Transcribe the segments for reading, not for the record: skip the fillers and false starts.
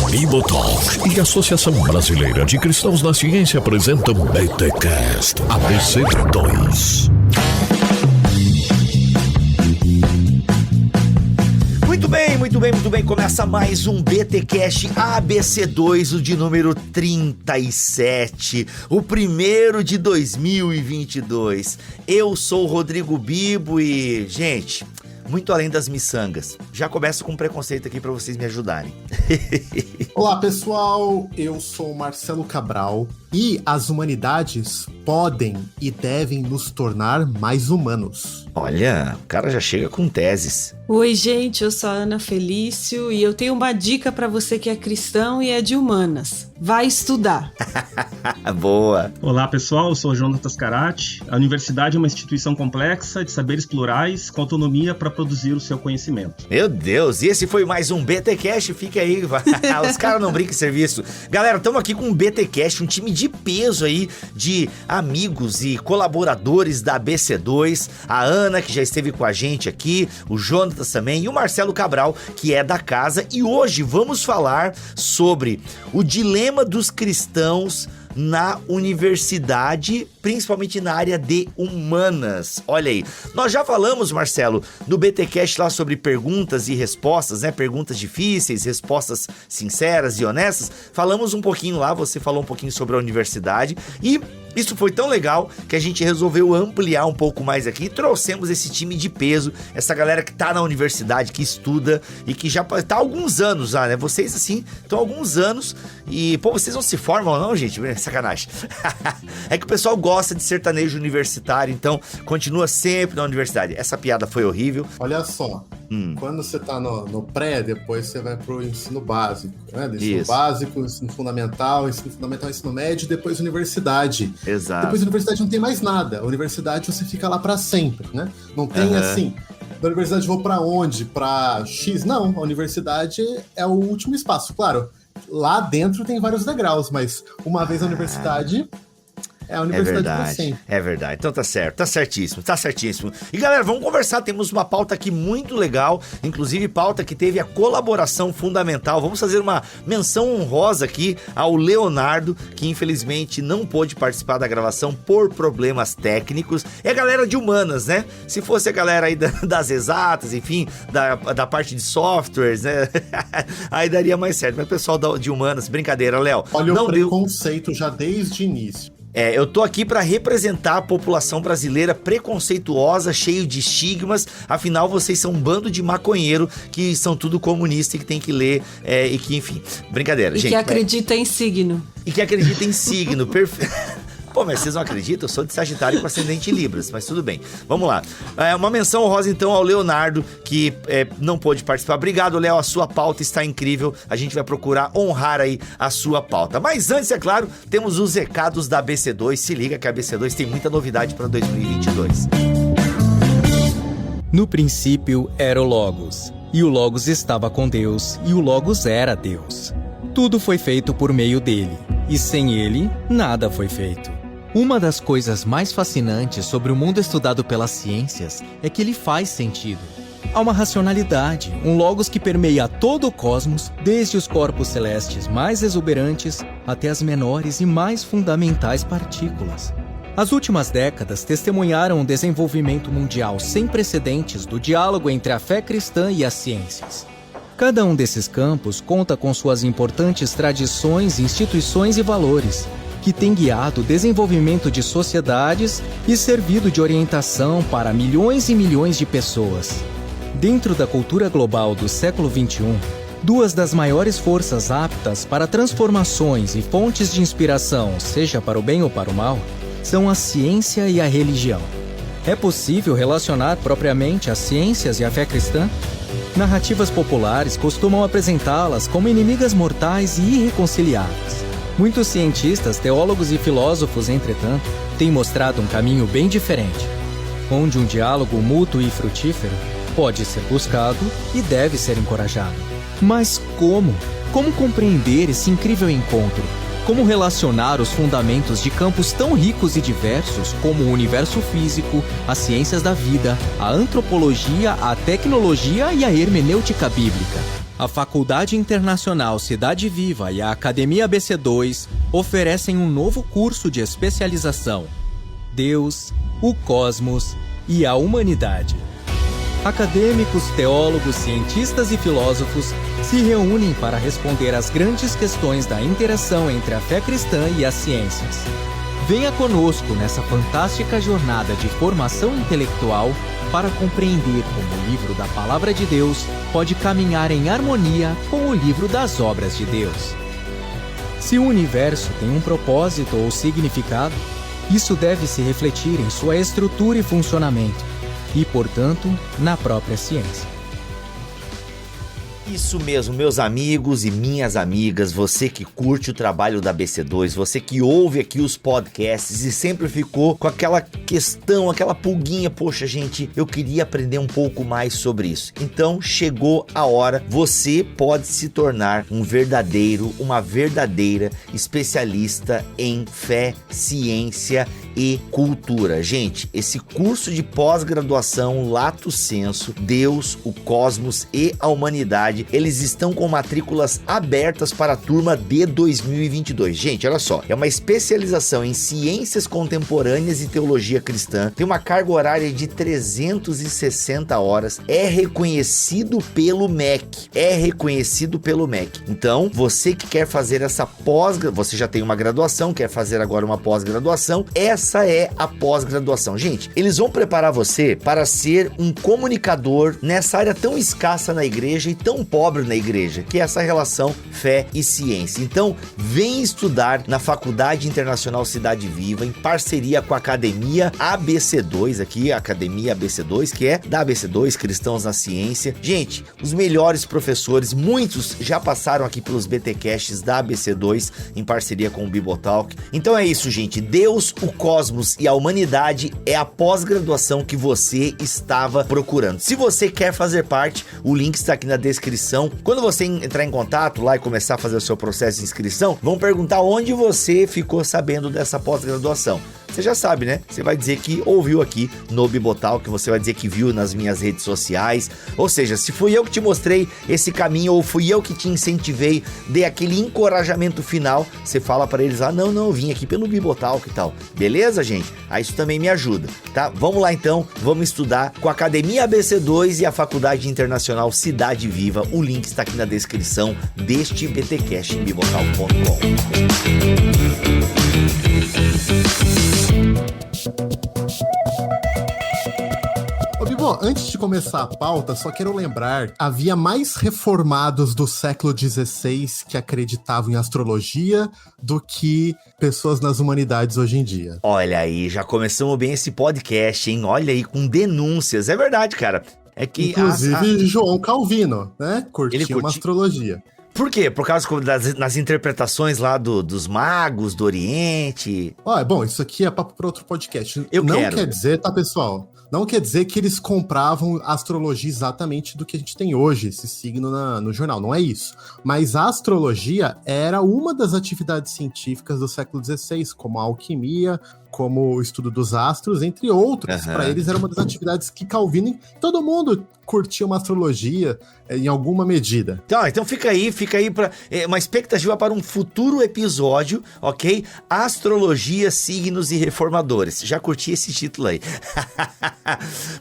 Bibotalk e a Associação Brasileira de Cristãos na Ciência apresentam BTcast ABC2. Muito bem. Começa mais um BTcast ABC2, o de número 37, o primeiro de 2022. Eu sou o Rodrigo Bibo e, gente, muito além das miçangas. Já começo com preconceito aqui pra vocês me ajudarem. Olá, pessoal. Eu sou o Marcelo Cabral e as humanidades podem e devem nos tornar mais humanos. Olha, o cara já chega com teses. Oi, gente, eu sou a Ana Felício e eu tenho uma dica pra você que é cristão e é de humanas. Vai estudar. Boa. Olá, pessoal, eu sou o Jonas Carati. A universidade é uma instituição complexa de saberes plurais com autonomia para produzir o seu conhecimento. Meu Deus, e esse foi mais um BTcast, fica aí. Os caras não brincam em serviço. Galera, estamos aqui com um BTcast, um time de peso aí, de amigos e colaboradores da ABC2, a Ana, que já esteve com a gente aqui, o Jonas também, e o Marcelo Cabral, que é da casa, e hoje vamos falar sobre o dilema dos cristãos na universidade, principalmente na área de humanas. Olha aí, nós já falamos, Marcelo, no BTcast lá sobre perguntas e respostas, né? Perguntas difíceis, respostas sinceras e honestas. Falamos um pouquinho lá, você falou um pouquinho sobre a universidade e isso foi tão legal que a gente resolveu ampliar um pouco mais aqui e trouxemos esse time de peso, essa galera que tá na universidade, que estuda e que já tá há alguns anos lá, né? Vocês, assim, estão há alguns anos e, pô, vocês não se formam não, gente? Sacanagem. É que o pessoal gosta de sertanejo universitário, então continua sempre na universidade. Essa piada foi horrível. Olha só, quando você tá no pré, depois você vai pro ensino básico, né? Ensino básico, ensino fundamental, ensino médio, depois universidade. Exato. Depois da universidade não tem mais nada. A universidade você fica lá pra sempre, né? Não tem assim, da universidade vou pra onde? Pra X? Não, a universidade é o último espaço. Claro, lá dentro tem vários degraus, mas uma vez a universidade é a universidade pra sempre. É verdade, então tá certo, tá certíssimo. E galera, vamos conversar, temos uma pauta aqui muito legal, inclusive pauta que teve a colaboração fundamental. Vamos fazer uma menção honrosa aqui ao Leonardo, que infelizmente não pôde participar da gravação por problemas técnicos. É a galera de humanas, né? Se fosse a galera aí das exatas, enfim, da parte de softwares, né? Aí daria mais certo, mas o pessoal de humanas, brincadeira, Léo. Olha o preconceito já desde o início. Eu tô aqui para representar a população brasileira preconceituosa, cheio de estigmas. Afinal, vocês são um bando de maconheiro que são tudo comunista e que tem que ler e que, enfim, brincadeira, gente. E que acredita em signo. Perfeito. Pô, mas vocês não acreditam? Eu sou de Sagitário com ascendente em Libras, mas tudo bem. Vamos lá. Uma menção honrosa, então, ao Leonardo, que não pôde participar. Obrigado, Léo, a sua pauta está incrível. A gente vai procurar honrar aí a sua pauta. Mas antes, é claro, temos os recados da ABC2. Se liga que a ABC2 tem muita novidade para 2022. No princípio era o Logos, e o Logos estava com Deus, e o Logos era Deus. Tudo foi feito por meio dele, e sem ele, nada foi feito. Uma das coisas mais fascinantes sobre o mundo estudado pelas ciências é que ele faz sentido. Há uma racionalidade, um logos que permeia todo o cosmos, desde os corpos celestes mais exuberantes até as menores e mais fundamentais partículas. As últimas décadas testemunharam um desenvolvimento mundial sem precedentes do diálogo entre a fé cristã e as ciências. Cada um desses campos conta com suas importantes tradições, instituições e valores, que têm guiado o desenvolvimento de sociedades e servido de orientação para milhões e milhões de pessoas. Dentro da cultura global do século XXI, duas das maiores forças aptas para transformações e fontes de inspiração, seja para o bem ou para o mal, são a ciência e a religião. É possível relacionar propriamente as ciências e a fé cristã? Narrativas populares costumam apresentá-las como inimigas mortais e irreconciliáveis. Muitos cientistas, teólogos e filósofos, entretanto, têm mostrado um caminho bem diferente, onde um diálogo mútuo e frutífero pode ser buscado e deve ser encorajado. Mas como? Como compreender esse incrível encontro? Como relacionar os fundamentos de campos tão ricos e diversos como o universo físico, as ciências da vida, a antropologia, a tecnologia e a hermenêutica bíblica. A Faculdade Internacional Cidade Viva e a Academia ABC2 oferecem um novo curso de especialização: Deus, o Cosmos e a Humanidade. Acadêmicos, teólogos, cientistas e filósofos se reúnem para responder às grandes questões da interação entre a fé cristã e as ciências. Venha conosco nessa fantástica jornada de formação intelectual para compreender como o livro da Palavra de Deus pode caminhar em harmonia com o livro das obras de Deus. Se o universo tem um propósito ou significado, isso deve se refletir em sua estrutura e funcionamento, e, portanto, na própria ciência. Isso mesmo, meus amigos e minhas amigas, você que curte o trabalho da ABC2, você que ouve aqui os podcasts e sempre ficou com aquela questão, aquela pulguinha, poxa gente, eu queria aprender um pouco mais sobre isso. Então chegou a hora, você pode se tornar uma verdadeira especialista em fé, ciência e cultura. Gente, esse curso de pós-graduação Lato Sensu, Deus, o Cosmos e a Humanidade, eles estão com matrículas abertas para a turma de 2022. Gente, olha só, é uma especialização em ciências contemporâneas e teologia cristã, tem uma carga horária de 360 horas, é reconhecido pelo MEC, Então, você que quer fazer essa você já tem uma graduação, quer fazer agora uma pós-graduação, essa é a pós-graduação. Gente, eles vão preparar você para ser um comunicador nessa área tão escassa na igreja e tão pobre na igreja, que é essa relação fé e ciência. Então, vem estudar na Faculdade Internacional Cidade Viva, em parceria com a Academia ABC2, aqui, a Academia ABC2, que é da ABC2, Cristãos na Ciência. Gente, os melhores professores, muitos já passaram aqui pelos BTcasts da ABC2, em parceria com o Bibotalk. Então é isso, gente. Deus, o Cosmos e a Humanidade é a pós-graduação que você estava procurando. Se você quer fazer parte, o link está aqui na descrição. Quando você entrar em contato lá e começar a fazer o seu processo de inscrição, vão perguntar onde você ficou sabendo dessa pós-graduação. Você já sabe, né? Você vai dizer que ouviu aqui no Bibotalk, você vai dizer que viu nas minhas redes sociais. Ou seja, se fui eu que te mostrei esse caminho ou fui eu que te incentivei, dei aquele encorajamento final, você fala pra eles, não, eu vim aqui pelo Bibotalk e tal. Beleza, gente? Aí isso também me ajuda, tá? Vamos lá então, vamos estudar com a Academia ABC2 e a Faculdade Internacional Cidade Viva. O link está aqui na descrição deste BTcast em bibotalk.com. Bom, antes de começar a pauta, só quero lembrar, havia mais reformados do século XVI que acreditavam em astrologia do que pessoas nas humanidades hoje em dia. Olha aí, já começamos bem esse podcast, hein? Olha aí, com denúncias. É verdade, cara. É que inclusive João Calvino, né? Curtia uma astrologia. Por quê? Por causa das interpretações lá dos magos do Oriente? Bom, isso aqui é papo para outro podcast. Quer dizer, tá, pessoal? Não quer dizer que eles compravam a astrologia exatamente do que a gente tem hoje, esse signo no jornal, não é isso. Mas a astrologia era uma das atividades científicas do século XVI, como a alquimia, como o estudo dos astros, entre outros. Para eles era uma das atividades que Calvino, todo mundo curtia uma astrologia em alguma medida. Então fica aí para uma expectativa para um futuro episódio, ok? Astrologia, signos e reformadores. Já curti esse título aí.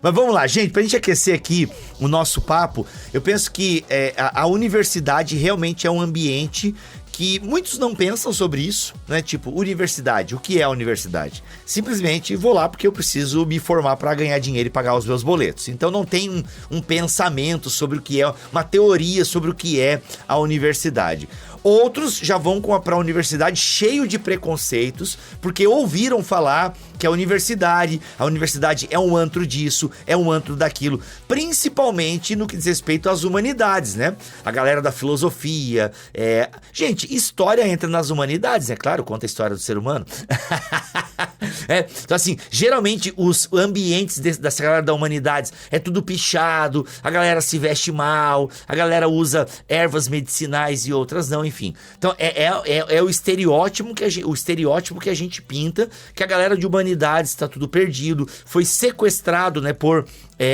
Mas vamos lá, gente, pra gente aquecer aqui o nosso papo, eu penso que a universidade realmente é um ambiente que muitos não pensam sobre isso, né? Tipo, universidade, o que é a universidade? Simplesmente vou lá porque eu preciso me formar para ganhar dinheiro e pagar os meus boletos. Então não tem um pensamento sobre o que é, uma teoria sobre o que é a universidade. Outros já vão para a universidade cheio de preconceitos, porque ouviram falar que a universidade é um antro disso, é um antro daquilo, principalmente no que diz respeito às humanidades, né? A galera da filosofia, gente, história entra nas humanidades, é claro, conta a história do ser humano. Então assim, geralmente os ambientes dessa galera da humanidades é tudo pichado, a galera se veste mal, a galera usa ervas medicinais e outras não, enfim. Então, é o estereótipo que a gente pinta, que a galera de humanidades está tudo perdido, foi sequestrado, né, por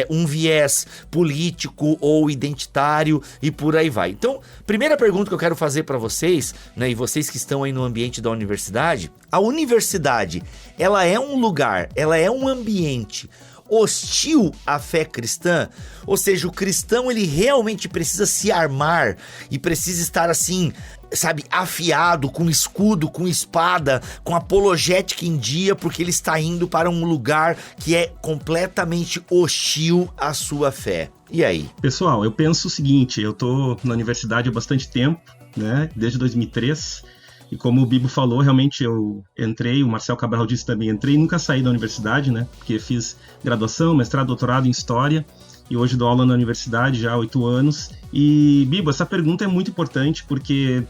um viés político ou identitário e por aí vai. Então, primeira pergunta que eu quero fazer para vocês, né, e vocês que estão aí no ambiente da universidade, a universidade, ela é um lugar, ela é um ambiente hostil à fé cristã? Ou seja, o cristão, ele realmente precisa se armar e precisa estar assim, sabe, afiado, com escudo, com espada, com apologética em dia, porque ele está indo para um lugar que é completamente hostil à sua fé. E aí? Pessoal, eu penso o seguinte, eu tô na universidade há bastante tempo, né, desde 2003, e como o Bibo falou, realmente eu entrei, o Marcel Cabral disse também, entrei e nunca saí da universidade, né, porque fiz graduação, mestrado, doutorado em História, e hoje dou aula na universidade já há 8 anos. E, Bibo, essa pergunta é muito importante, porque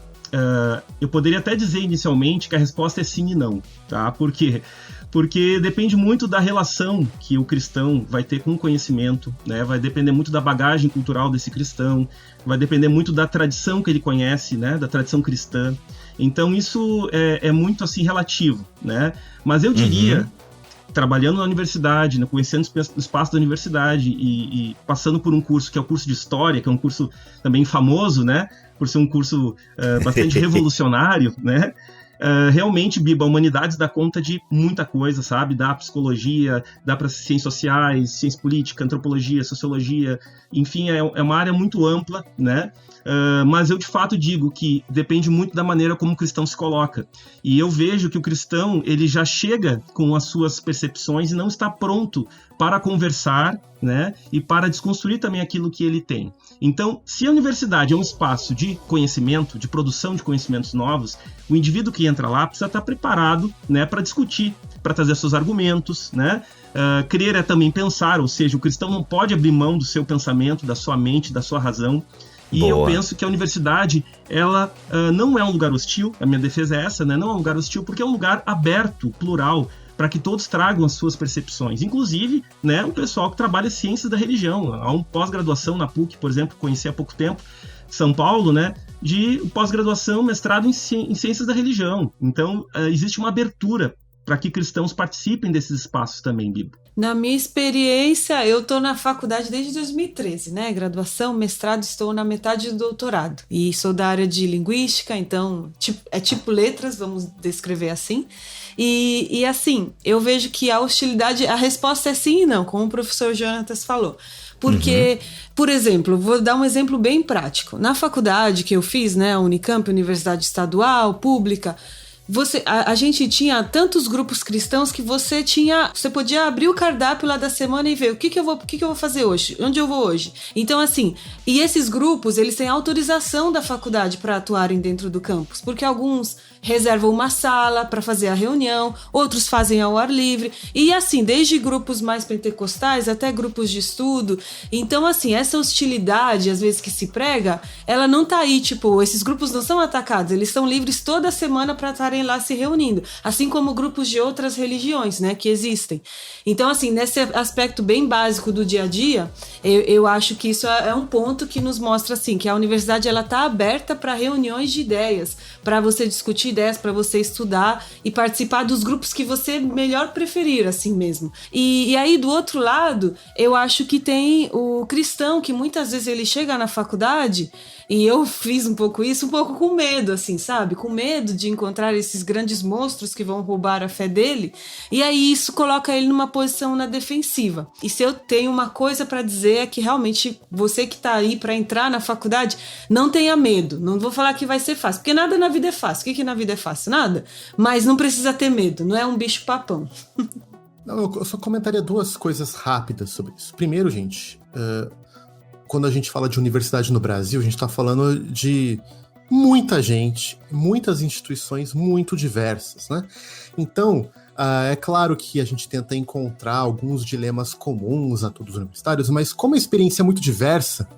eu poderia até dizer inicialmente que a resposta é sim e não, tá? Por quê? Porque depende muito da relação que o cristão vai ter com o conhecimento, né? Vai depender muito da bagagem cultural desse cristão, vai depender muito da tradição que ele conhece, né? Da tradição cristã. Então isso é muito assim relativo, né? Mas eu diria, trabalhando na universidade, né, conhecendo o espaço da universidade e passando por um curso que é o curso de História, que é um curso também famoso, né? Por ser um curso bastante revolucionário, né? Realmente, Biba, a humanidades dá conta de muita coisa, sabe? Dá psicologia, dá para ciências sociais, ciência política, antropologia, sociologia, enfim, é uma área muito ampla, né? Mas eu de fato digo que depende muito da maneira como o cristão se coloca. E eu vejo que o cristão, ele já chega com as suas percepções e não está pronto para conversar, né? E para desconstruir também aquilo que ele tem. Então, se a universidade é um espaço de conhecimento, de produção de conhecimentos novos, o indivíduo que entra lá precisa estar preparado, né, para discutir, para trazer seus argumentos, né? Crer é também pensar, ou seja, o cristão não pode abrir mão do seu pensamento, da sua mente, da sua razão. E eu penso que a universidade, ela não é um lugar hostil, a minha defesa é essa, né? Não é um lugar hostil porque é um lugar aberto, plural, para que todos tragam as suas percepções. Inclusive, né, o pessoal que trabalha ciências da religião. Há um pós-graduação na PUC, por exemplo, conheci há pouco tempo, São Paulo, né, de pós-graduação, mestrado em ciências da religião. Então, existe uma abertura para que cristãos participem desses espaços também, Bibo. Na minha experiência, eu estou na faculdade desde 2013, né? Graduação, mestrado, estou na metade do doutorado. E sou da área de linguística, então é tipo letras, vamos descrever assim. E assim, eu vejo que a hostilidade, a resposta é sim e não, como o professor Jonatas falou. Porque, por exemplo, vou dar um exemplo bem prático. Na faculdade que eu fiz, né, a Unicamp, Universidade Estadual, Pública, a gente tinha tantos grupos cristãos que você podia abrir o cardápio lá da semana e ver o que eu vou fazer hoje, onde eu vou hoje. Então, assim, e esses grupos, eles têm autorização da faculdade para atuarem dentro do campus, porque alguns reservam uma sala para fazer a reunião, outros fazem ao ar livre, e assim, desde grupos mais pentecostais até grupos de estudo. Então, assim, essa hostilidade, às vezes, que se prega, ela não tá aí, tipo, esses grupos não são atacados, eles são livres toda semana para estarem lá se reunindo, assim como grupos de outras religiões, né, que existem. Então, assim, nesse aspecto bem básico do dia a dia, eu acho que isso é um ponto que nos mostra, assim, que a universidade, ela tá aberta para reuniões de ideias, para você discutir ideias, para você estudar e participar dos grupos que você melhor preferir, assim mesmo. E aí, do outro lado, eu acho que tem o cristão, que muitas vezes ele chega na faculdade, e eu fiz um pouco isso, um pouco com medo, assim, sabe? Com medo de encontrar esses grandes monstros que vão roubar a fé dele. E aí isso coloca ele numa posição na defensiva. E se eu tenho uma coisa para dizer é que realmente você que tá aí para entrar na faculdade, não tenha medo. Não vou falar que vai ser fácil, porque nada na vida é fácil. O que na vida é fácil? Nada. Mas não precisa ter medo, não é um bicho papão. Não, eu só comentaria 2 coisas rápidas sobre isso. Primeiro, gente, quando a gente fala de universidade no Brasil, a gente está falando de muita gente, muitas instituições muito diversas, né? Então, é claro que a gente tenta encontrar alguns dilemas comuns a todos os universitários, mas como a experiência é muito diversa,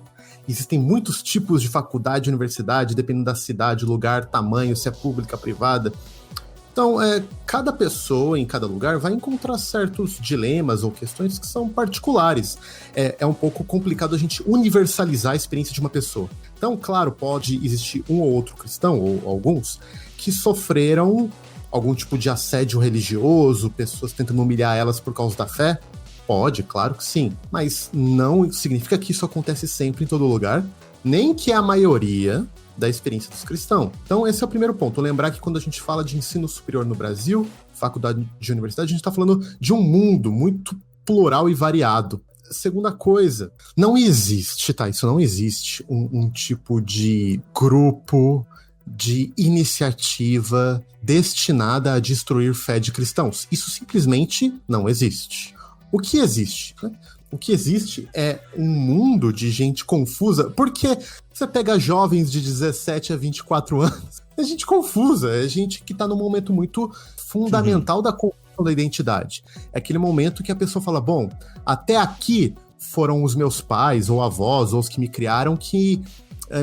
existem muitos tipos de faculdade e universidade, dependendo da cidade, lugar, tamanho, se é pública, privada, Então, cada pessoa em cada lugar vai encontrar certos dilemas ou questões que são particulares. É um pouco complicado a gente universalizar a experiência de uma pessoa. Então, claro, pode existir um ou outro cristão, ou alguns, que sofreram algum tipo de assédio religioso, pessoas tentando humilhar elas por causa da fé. Pode, claro que sim. Mas não significa que isso acontece sempre em todo lugar, nem que é a maioria da experiência dos cristãos. Então, esse é o primeiro ponto. Lembrar que quando a gente fala de ensino superior no Brasil, faculdade de universidade, a gente está falando de um mundo muito plural e variado. Segunda coisa, não existe, tá? Isso não existe um tipo de grupo, de iniciativa destinada a destruir fé de cristãos. Isso simplesmente não existe. O que existe, né? O que existe é um mundo de gente confusa, porque você pega jovens de 17 a 24 anos, é gente confusa, é gente que tá num momento muito fundamental da construção da identidade. É aquele momento que a pessoa fala, bom, até aqui foram os meus pais ou avós ou os que me criaram que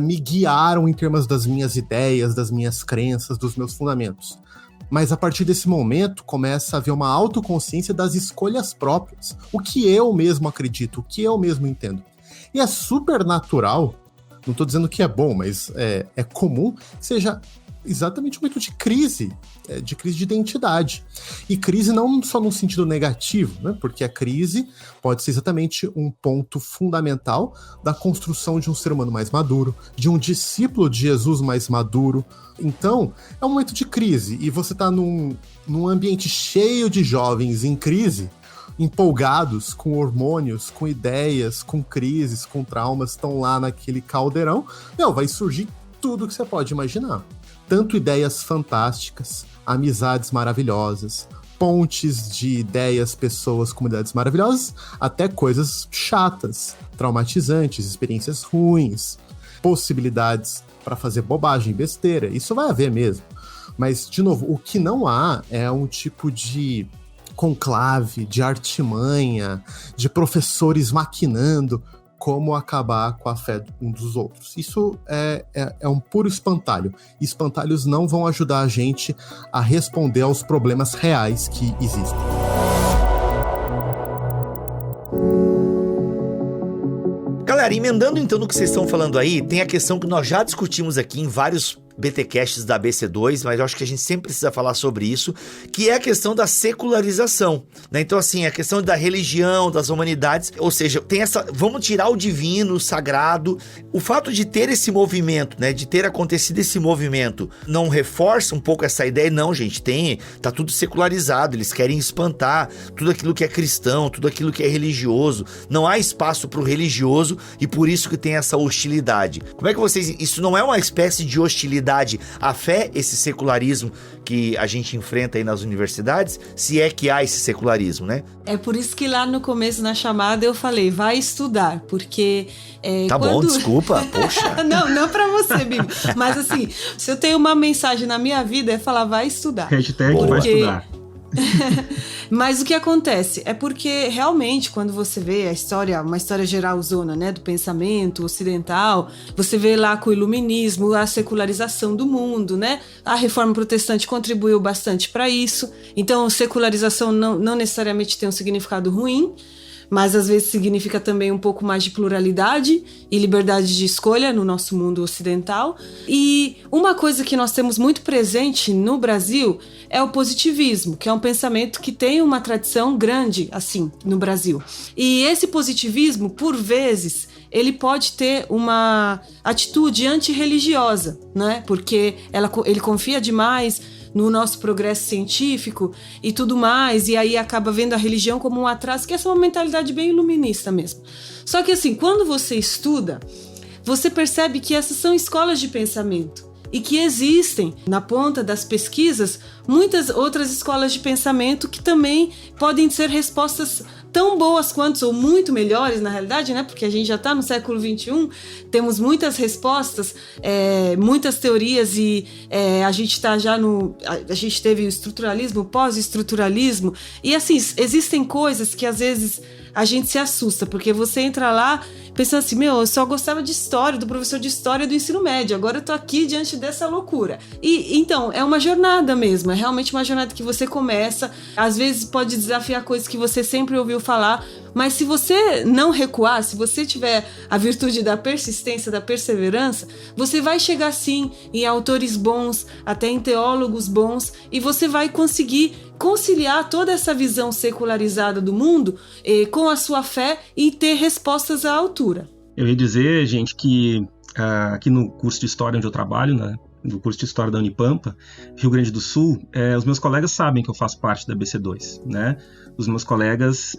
me guiaram em termos das minhas ideias, das minhas crenças, dos meus fundamentos. Mas a partir desse momento começa a haver uma autoconsciência das escolhas próprias. O que eu mesmo acredito, o que eu mesmo entendo. E é super natural, não estou dizendo que é bom, mas é comum que seja exatamente um momento de crise de identidade. E crise não só num sentido negativo, né? Porque a crise pode ser exatamente um ponto fundamental da construção de um ser humano mais maduro, de um discípulo de Jesus mais maduro. Então, é um momento de crise, e você está num ambiente cheio de jovens em crise, empolgados, com hormônios, com ideias, com crises, com traumas, estão lá naquele caldeirão, vai surgir tudo que você pode imaginar. Tanto ideias fantásticas, amizades maravilhosas, pontes de ideias, pessoas, comunidades maravilhosas, até coisas chatas, traumatizantes, experiências ruins, possibilidades para fazer bobagem, besteira. Isso vai haver mesmo. Mas, de novo, o que não há é um tipo de conclave, de artimanha, de professores maquinando como acabar com a fé um dos outros. Isso é um puro espantalho. E espantalhos não vão ajudar a gente a responder aos problemas reais que existem. Galera, emendando então no que vocês estão falando aí, tem a questão que nós já discutimos aqui em vários BTcasts da ABC2, mas eu acho que a gente sempre precisa falar sobre isso, que é a questão da secularização, né? Então, assim, a questão da religião, das humanidades, ou seja, tem vamos tirar o divino, o sagrado. O fato de ter esse movimento, né, de ter acontecido esse movimento, não reforça um pouco essa ideia? Não, gente, tá tudo secularizado, eles querem espantar tudo aquilo que é cristão, tudo aquilo que é religioso, não há espaço para o religioso e por isso que tem essa hostilidade. Como é que isso não é uma espécie de hostilidade à fé, esse secularismo que a gente enfrenta aí nas universidades, se é que há esse secularismo, né? É por isso que lá no começo, na chamada, eu falei, vai estudar, porque... Bom, desculpa, poxa. Não pra você, Bibi. Mas assim, se eu tenho uma mensagem na minha vida, é falar, vai estudar. Hashtag vai estudar. Mas o que acontece é porque realmente quando você vê uma história geralzona, né, do pensamento ocidental, você vê lá com o iluminismo, a secularização do mundo, né? A reforma protestante contribuiu bastante para isso. Então, secularização não necessariamente tem um significado ruim, mas às vezes significa também um pouco mais de pluralidade e liberdade de escolha no nosso mundo ocidental. E uma coisa que nós temos muito presente no Brasil é o positivismo, que é um pensamento que tem uma tradição grande, assim, no Brasil. E esse positivismo, por vezes, ele pode ter uma atitude antirreligiosa, né? Porque ele confia demais no nosso progresso científico e tudo mais, e aí acaba vendo a religião como um atraso, que essa é uma mentalidade bem iluminista mesmo. Só que assim, quando você estuda, você percebe que essas são escolas de pensamento e que existem, na ponta das pesquisas, muitas outras escolas de pensamento que também podem ser respostas tão boas quanto, ou muito melhores na realidade, né? Porque a gente já está no século XXI, temos muitas respostas, muitas teorias e a gente está já a gente teve o estruturalismo, o pós-estruturalismo, e assim, existem coisas que às vezes a gente se assusta, porque você entra lá pensando assim, eu só gostava de história, do professor de história do ensino médio, agora eu tô aqui diante dessa loucura. E então, é uma jornada mesmo, é realmente uma jornada que você começa, às vezes pode desafiar coisas que você sempre ouviu falar, mas se você não recuar, se você tiver a virtude da persistência, da perseverança, você vai chegar sim em autores bons, até em teólogos bons, e você vai conseguir conciliar toda essa visão secularizada do mundo com a sua fé e ter respostas à altura. Eu ia dizer, gente, que aqui no curso de História onde eu trabalho, né, no curso de História da Unipampa, Rio Grande do Sul, os meus colegas sabem que eu faço parte da BC2, né? Os meus colegas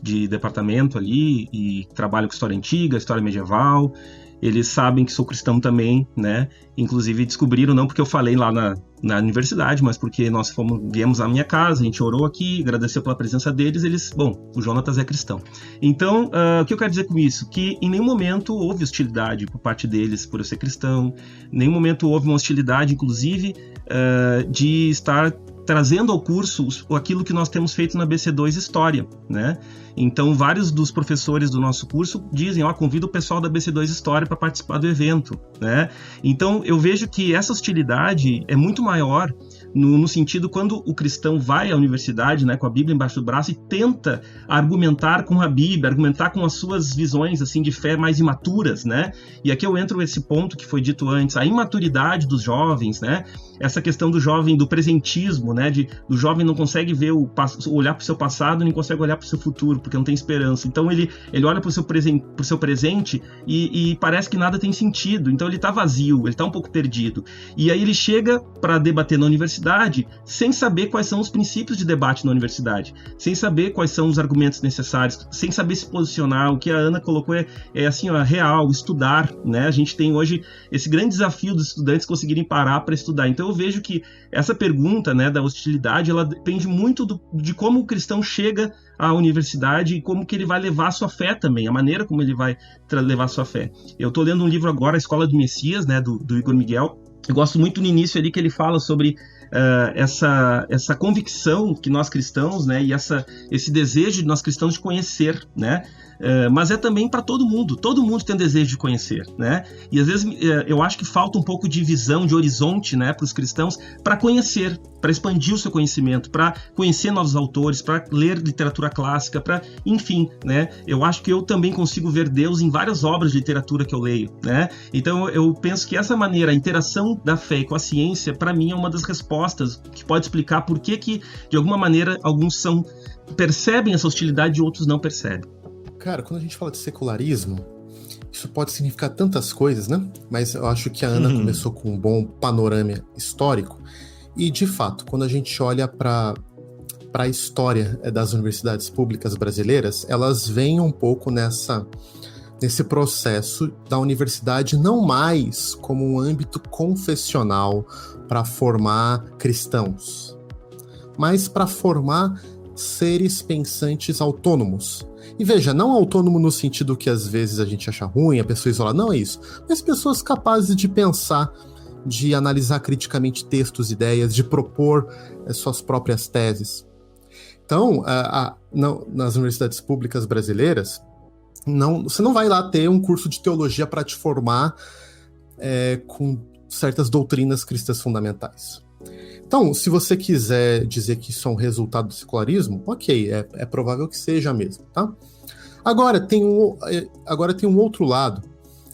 de departamento ali e trabalham com História Antiga, História Medieval, eles sabem que sou cristão também, né? Inclusive descobriram, não porque eu falei lá na universidade, mas porque nós viemos à minha casa, a gente orou aqui, agradeceu pela presença deles, o Jonatas é cristão. Então, o que eu quero dizer com isso? Que em nenhum momento houve hostilidade por parte deles por eu ser cristão, em nenhum momento houve uma hostilidade, inclusive, de estar trazendo ao curso aquilo que nós temos feito na BC2 História, né? Então, vários dos professores do nosso curso dizem, convido o pessoal da BC2 História para participar do evento, né? Então, eu vejo que essa hostilidade é muito maior no sentido quando o cristão vai à universidade, né, com a Bíblia embaixo do braço e tenta argumentar com a Bíblia, argumentar com as suas visões assim de fé mais imaturas, né? E aqui eu entro nesse ponto que foi dito antes, a imaturidade dos jovens, né? Essa questão do jovem, do presentismo, né? Do jovem não consegue ver olhar para o seu passado, nem consegue olhar para o seu futuro, porque não tem esperança. Então ele olha para o seu presente e parece que nada tem sentido. Então ele está vazio, ele está um pouco perdido. E aí ele chega para debater na universidade sem saber quais são os princípios de debate na universidade, sem saber quais são os argumentos necessários, sem saber se posicionar. O que a Ana colocou é assim, real, estudar, né? A gente tem hoje esse grande desafio dos estudantes conseguirem parar para estudar. Então eu vejo que essa pergunta, né, da hostilidade, ela depende muito de como o cristão chega à universidade e como que ele vai levar a sua fé também, a maneira como ele vai levar a sua fé. Eu estou lendo um livro agora, A Escola do Messias, né, do Igor Miguel. Eu gosto muito no início ali que ele fala sobre essa convicção que nós cristãos, né, e esse desejo de nós cristãos de conhecer, né, mas é também para todo mundo tem desejo de conhecer, né, e às vezes eu acho que falta um pouco de visão, de horizonte, né, para os cristãos, para conhecer, para expandir o seu conhecimento, para conhecer novos autores, para ler literatura clássica, enfim, né, eu acho que eu também consigo ver Deus em várias obras de literatura que eu leio, né, então eu penso que essa maneira, a interação da fé com a ciência, para mim é uma das respostas que pode explicar por que de alguma maneira, alguns percebem essa hostilidade e outros não percebem. Cara, quando a gente fala de secularismo, isso pode significar tantas coisas, né? Mas eu acho que a Ana começou com um bom panorama histórico. E, de fato, quando a gente olha para a história das universidades públicas brasileiras, elas vêm um pouco nesse processo da universidade não mais como um âmbito confessional para formar cristãos, mas para formar seres pensantes autônomos. E veja, não autônomo no sentido que às vezes a gente acha ruim, a pessoa isolada, não é isso, mas pessoas capazes de pensar, de analisar criticamente textos, ideias, de propor suas próprias teses. Então, nas universidades públicas brasileiras, você não vai lá ter um curso de teologia para te formar com certas doutrinas cristãs fundamentais. Então, se você quiser dizer que isso é um resultado do secularismo, ok, é provável que seja mesmo, tá? Agora tem um outro lado,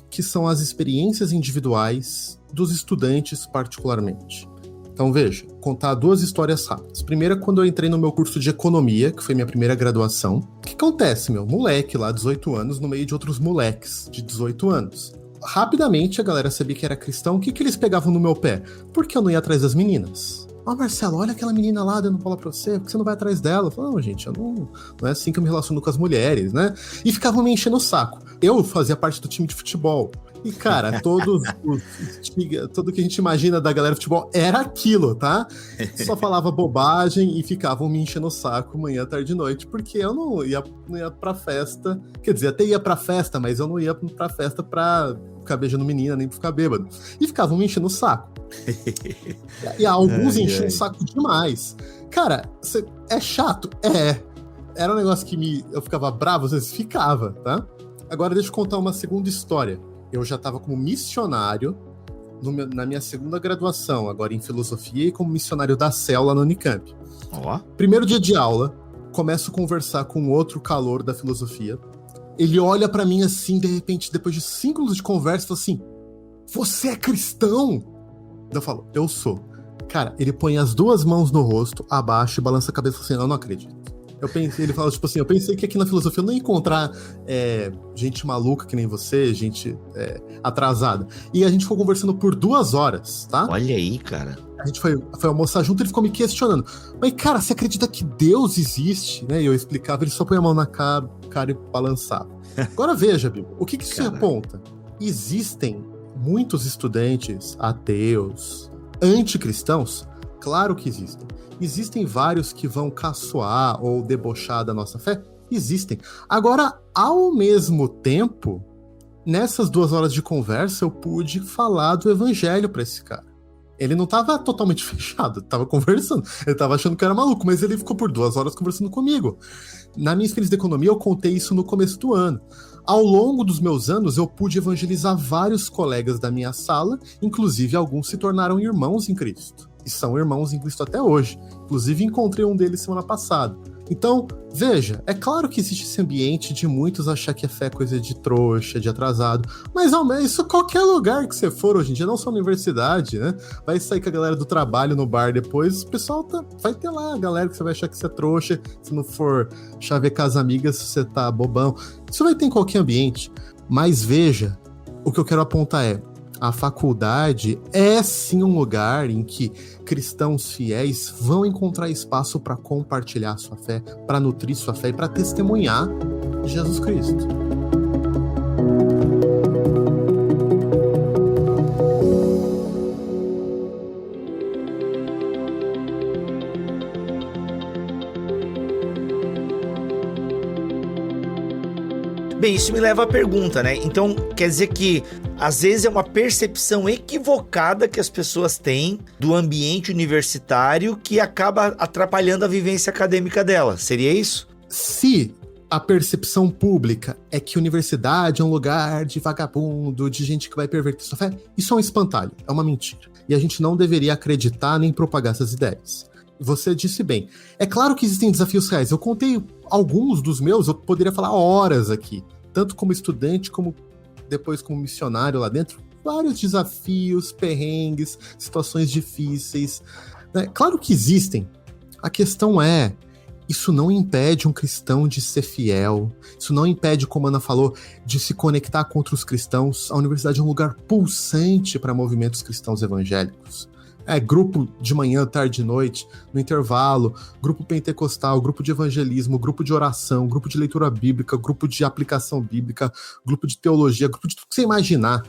que são as experiências individuais dos estudantes particularmente. Então, veja, contar duas histórias rápidas. Primeira, quando eu entrei no meu curso de economia, que foi minha primeira graduação. O que acontece, moleque lá, 18 anos, no meio de outros moleques de 18 anos. Rapidamente a galera sabia que era cristão. O que eles pegavam no meu pé? Porque eu não ia atrás das meninas. Marcelo, olha aquela menina lá dando bola pra você, por que você não vai atrás dela? Eu falei, não, gente, não é assim que eu me relaciono com as mulheres, né? E ficavam me enchendo o saco. Eu fazia parte do time de futebol. E, cara, tudo que a gente imagina da galera de futebol era aquilo, tá? Só falava bobagem e ficavam me enchendo o saco manhã, tarde e noite, porque eu não ia pra festa. Quer dizer, até ia pra festa, mas eu não ia pra festa pra ficar beijando menina, nem pra ficar bêbado. E ficavam me enchendo o saco. E alguns enchiam o saco demais. Cara, é chato? era um negócio que eu ficava bravo, às vezes ficava, tá? Agora deixa eu contar uma segunda história. Eu já estava como missionário na minha segunda graduação, agora em filosofia, e como missionário da célula na Unicamp. Ó. Primeiro dia de aula, começo a conversar com outro calouro da filosofia. Ele olha pra mim assim, de repente, depois de 5 minutos de conversa, fala assim: você é cristão? Eu falo: eu sou. Cara, ele põe as 2 mãos no rosto, abaixa e balança a cabeça assim: eu não acredito. Ele fala tipo assim: eu pensei que aqui na filosofia eu não ia encontrar gente maluca que nem você, gente atrasada. E a gente ficou conversando por 2 horas, tá? Olha aí, cara. A gente foi almoçar junto e ele ficou me questionando. Mas, cara, você acredita que Deus existe? Né? E eu explicava, ele só põe a mão na cara e balançava. Agora veja, Bibo, o que isso aponta? Existem muitos estudantes ateus, anticristãos? Claro que existem. Existem vários que vão caçoar ou debochar da nossa fé? Existem. Agora, ao mesmo tempo, nessas 2 horas de conversa, eu pude falar do evangelho pra esse cara. Ele não tava totalmente fechado, tava conversando. Ele tava achando que eu era maluco, mas ele ficou por 2 horas conversando comigo. Na minha experiência de economia, eu contei isso no começo do ano. Ao longo dos meus anos, eu pude evangelizar vários colegas da minha sala, inclusive alguns se tornaram irmãos em Cristo. E são irmãos em Cristo até hoje. Inclusive, encontrei um deles semana passada. Então, veja, é claro que existe esse ambiente de muitos achar que a fé é coisa de trouxa, de atrasado, mas isso qualquer lugar que você for hoje em dia, não só na universidade, né? Vai sair com a galera do trabalho no bar depois, o pessoal vai ter lá a galera que você vai achar que você é trouxa, se não for chavecar as amigas, você tá bobão. Isso vai ter em qualquer ambiente, mas veja, o que eu quero apontar é: a faculdade é sim um lugar em que cristãos fiéis vão encontrar espaço para compartilhar sua fé, para nutrir sua fé e para testemunhar Jesus Cristo. Bem, isso me leva à pergunta, né? Então, quer dizer que às vezes é uma percepção equivocada que as pessoas têm do ambiente universitário que acaba atrapalhando a vivência acadêmica dela. Seria isso? Se a percepção pública é que universidade é um lugar de vagabundo, de gente que vai perverter sua fé, isso é um espantalho, é uma mentira. E a gente não deveria acreditar nem propagar essas ideias. Você disse bem. É claro que existem desafios reais. Eu contei alguns dos meus, eu poderia falar horas aqui. Tanto como estudante, como depois como missionário lá dentro. Vários desafios, perrengues, situações difíceis. Né? Claro que existem. A questão é, isso não impede um cristão de ser fiel. Isso não impede, como a Ana falou, de se conectar com outros cristãos. A universidade é um lugar pulsante para movimentos cristãos evangélicos. Grupo de manhã, tarde e noite, no intervalo, grupo pentecostal, grupo de evangelismo, grupo de oração, grupo de leitura bíblica, grupo de aplicação bíblica, grupo de teologia, grupo de tudo que você imaginar.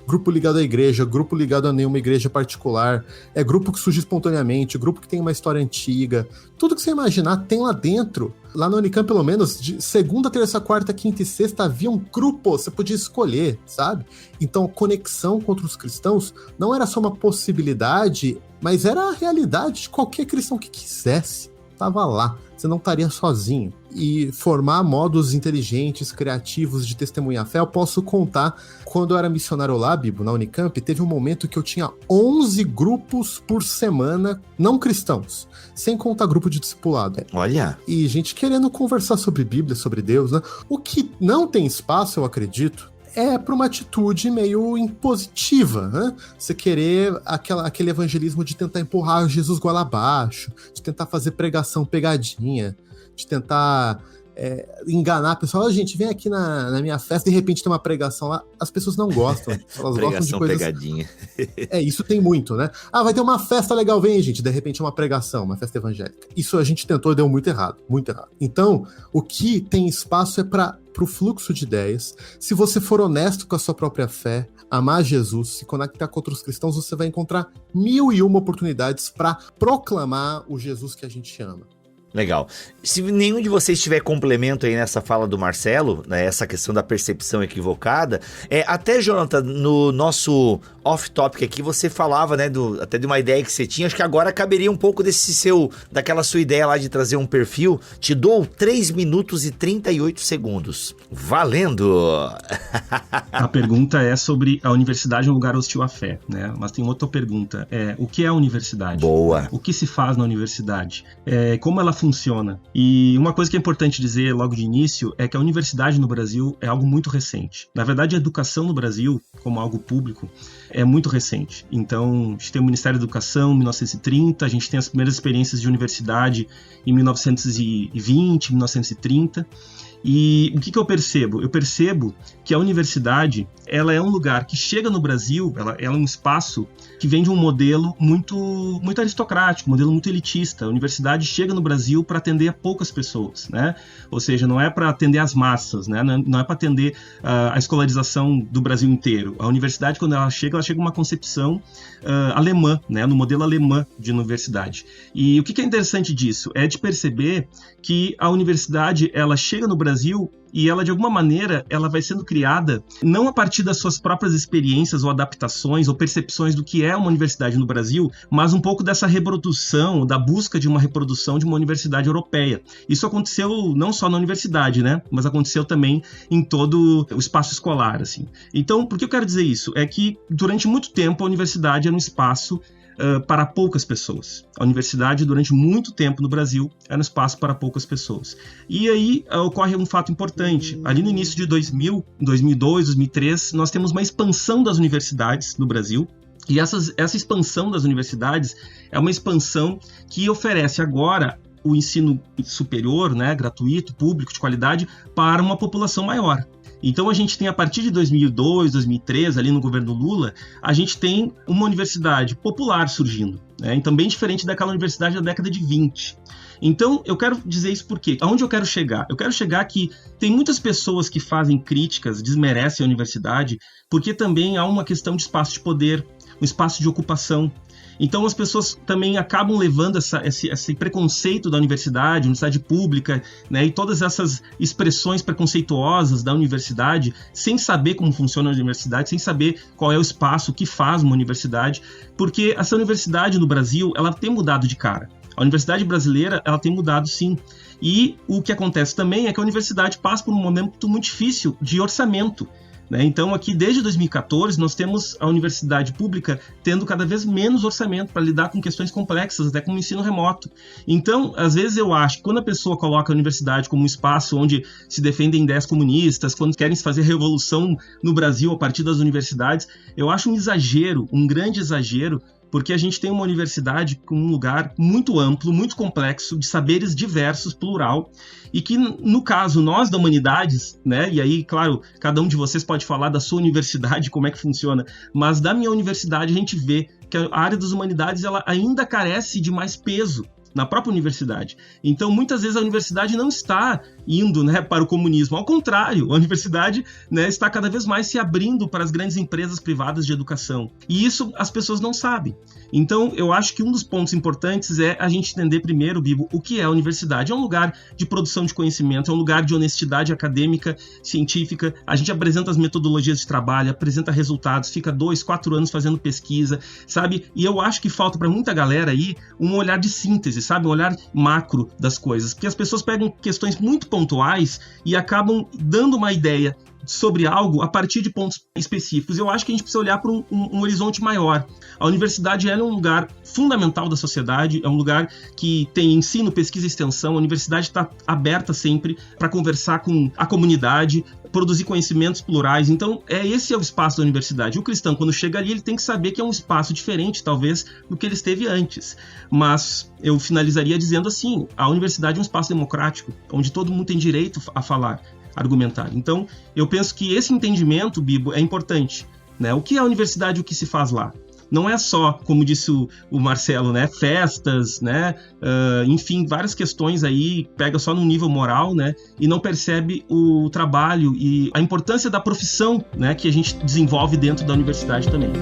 Grupo ligado à igreja, grupo ligado a nenhuma igreja particular, grupo que surge espontaneamente, grupo que tem uma história antiga, tudo que você imaginar tem lá dentro. Lá no Unicamp, pelo menos, de segunda, terça, quarta, quinta e sexta havia um grupo, você podia escolher, sabe? Então, conexão com outros cristãos não era só uma possibilidade, mas era a realidade de qualquer cristão que quisesse. Tava lá, você não estaria sozinho. E formar modos inteligentes, criativos de testemunhar a fé, eu posso contar, quando eu era missionário lá, Bibo, na Unicamp, teve um momento que eu tinha 11 grupos por semana não cristãos, sem contar grupo de discipulado. Olha! E gente querendo conversar sobre Bíblia, sobre Deus, né? O que não tem espaço, eu acredito, é para uma atitude meio impositiva, né? Você querer aquele evangelismo de tentar empurrar Jesus goela abaixo, de tentar fazer pregação pegadinha, de tentar enganar a pessoa. Ó, gente, vem aqui na minha festa, de repente tem uma pregação lá. As pessoas não gostam. Elas gostam de coisas... pegadinha. Isso tem muito, né? Vai ter uma festa legal, vem, gente. De repente é uma pregação, uma festa evangélica. Isso a gente tentou e deu muito errado, muito errado. Então, o que tem espaço é para o fluxo de ideias. Se você for honesto com a sua própria fé, amar Jesus, se conectar com outros cristãos, você vai encontrar 1001 oportunidades para proclamar o Jesus que a gente ama. Legal. Se nenhum de vocês tiver complemento aí nessa fala do Marcelo, né, essa questão da percepção equivocada, até, Jonathan, no nosso off-topic aqui, você falava, né, até de uma ideia que você tinha, acho que agora caberia um pouco daquela sua ideia lá de trazer um perfil. Te dou 3 minutos e 38 segundos. Valendo! A pergunta é sobre a universidade é um lugar hostil à fé, né? Mas tem outra pergunta, o que é a universidade? Boa! O que se faz na universidade? Como ela funciona? E uma coisa que é importante dizer logo de início é que a universidade no Brasil é algo muito recente. Na verdade, a educação no Brasil, como algo público, é muito recente. Então, a gente tem o Ministério da Educação em 1930, a gente tem as primeiras experiências de universidade em 1920, 1930. E o que eu percebo? Eu percebo que a universidade, ela é um lugar que chega no Brasil, ela é um espaço que vem de um modelo muito aristocrático, um modelo muito elitista. A universidade chega no Brasil para atender a poucas pessoas, né? Ou seja, não é para atender as massas, né? Não é para atender a escolarização do Brasil inteiro. A universidade, quando ela chega com uma concepção alemã, né? No modelo alemã de universidade. E o que é interessante disso? É de perceber que a universidade, ela chega no Brasil e ela, de alguma maneira, ela vai sendo criada não a partir das suas próprias experiências ou adaptações ou percepções do que é uma universidade no Brasil, mas um pouco dessa reprodução, da busca de uma reprodução de uma universidade europeia. Isso aconteceu não só na universidade, né? Mas aconteceu também em todo o espaço escolar, assim. Então, por que eu quero dizer isso? É que, durante muito tempo, a universidade era um espaço para poucas pessoas. A universidade, durante muito tempo no Brasil, era um espaço para poucas pessoas. E aí ocorre um fato importante. Ali no início de 2000, 2002, 2003, nós temos uma expansão das universidades no Brasil. E essa expansão das universidades é uma expansão que oferece agora o ensino superior, né, gratuito, público, de qualidade, para uma população maior. Então a gente tem, a partir de 2002, 2003, ali no governo Lula, a gente tem uma universidade popular surgindo, né? Então bem diferente daquela universidade da década de 20. Então eu quero dizer isso porque, aonde eu quero chegar? Eu quero chegar que tem muitas pessoas que fazem críticas, desmerecem a universidade, porque também há uma questão de espaço de poder, um espaço de ocupação. Então as pessoas também acabam levando esse preconceito da universidade pública, né, e todas essas expressões preconceituosas da universidade, sem saber como funciona a universidade, sem saber qual é o espaço que faz uma universidade, porque essa universidade no Brasil, ela tem mudado de cara. A universidade brasileira, ela tem mudado sim. E o que acontece também é que a universidade passa por um momento muito difícil de orçamento. Então, aqui, desde 2014, nós temos a universidade pública tendo cada vez menos orçamento para lidar com questões complexas, até com o ensino remoto. Então, às vezes eu acho que quando a pessoa coloca a universidade como um espaço onde se defendem ideias comunistas, quando querem fazer revolução no Brasil a partir das universidades, eu acho um exagero, um grande exagero, porque a gente tem uma universidade com um lugar muito amplo, muito complexo, de saberes diversos, plural, e que, no caso, nós da Humanidades, né, e aí, claro, cada um de vocês pode falar da sua universidade, como é que funciona, mas da minha universidade a gente vê que a área das Humanidades ela ainda carece de mais peso na própria universidade. Então, muitas vezes a universidade não está indo, né, para o comunismo. Ao contrário, a universidade, né, está cada vez mais se abrindo para as grandes empresas privadas de educação. E isso as pessoas não sabem. Então, eu acho que um dos pontos importantes é a gente entender primeiro, Bibo, o que é a universidade. É um lugar de produção de conhecimento, é um lugar de honestidade acadêmica, científica. A gente apresenta as metodologias de trabalho, apresenta resultados, fica 2, 4 anos fazendo pesquisa, sabe? E eu acho que falta para muita galera aí um olhar de síntese, sabe? Um olhar macro das coisas. Porque as pessoas pegam questões muito pontuais e acabam dando uma ideia sobre algo a partir de pontos específicos. Eu acho que a gente precisa olhar para um horizonte maior. A universidade é um lugar fundamental da sociedade, é um lugar que tem ensino, pesquisa e extensão. A universidade está aberta sempre para conversar com a comunidade, produzir conhecimentos plurais. Então, esse é o espaço da universidade. O cristão, quando chega ali, ele tem que saber que é um espaço diferente, talvez, do que ele esteve antes. Mas eu finalizaria dizendo assim, a universidade é um espaço democrático, onde todo mundo tem direito a falar, argumentar. Então, eu penso que esse entendimento, Bibo, é importante, né? O que é a universidade, o que se faz lá? Não é só, como disse o Marcelo, né, festas, né, enfim, várias questões aí, pega só no nível moral, né, e não percebe o trabalho e a importância da profissão, né, que a gente desenvolve dentro da universidade também.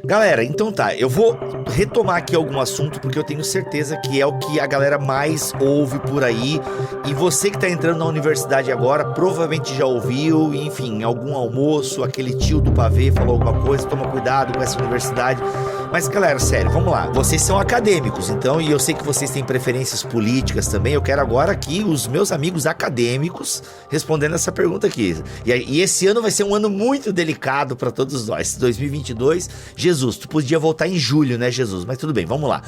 Galera, então tá, eu vou retomar aqui algum assunto, porque eu tenho certeza que é o que a galera mais ouve por aí. E você que tá entrando na universidade agora, provavelmente já ouviu, enfim, algum almoço, aquele tio do pavê falou alguma coisa, toma cuidado com essa universidade. Mas, galera, sério, vamos lá. Vocês são acadêmicos, então, e eu sei que vocês têm preferências políticas também. Eu quero agora aqui os meus amigos acadêmicos respondendo essa pergunta aqui. E esse ano vai ser um ano muito delicado para todos nós. 2022, Jesus, tu podia voltar em julho, né, Jesus? Mas tudo bem, vamos lá.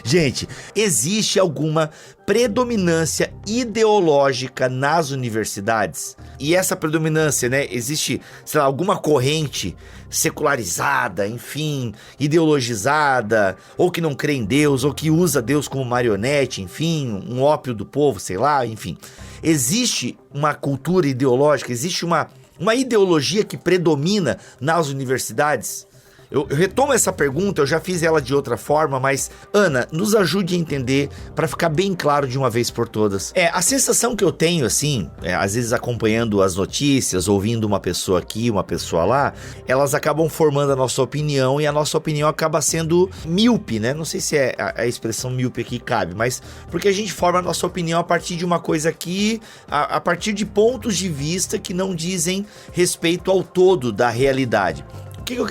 Gente, existe alguma predominância ideológica nas universidades? E essa predominância, né, existe, sei lá, alguma corrente secularizada, enfim, ideologizada, ou que não crê em Deus, ou que usa Deus como marionete, enfim, um ópio do povo, sei lá, enfim. Existe uma cultura ideológica, existe uma ideologia que predomina nas universidades? Eu retomo essa pergunta, eu já fiz ela de outra forma, mas, Ana, nos ajude a entender para ficar bem claro de uma vez por todas. A sensação que eu tenho, assim, às vezes acompanhando as notícias, ouvindo uma pessoa aqui, uma pessoa lá, elas acabam formando a nossa opinião e a nossa opinião acaba sendo míope, né? Não sei se é a expressão míope aqui cabe, mas porque a gente forma a nossa opinião a partir de uma coisa aqui, a partir de pontos de vista que não dizem respeito ao todo da realidade.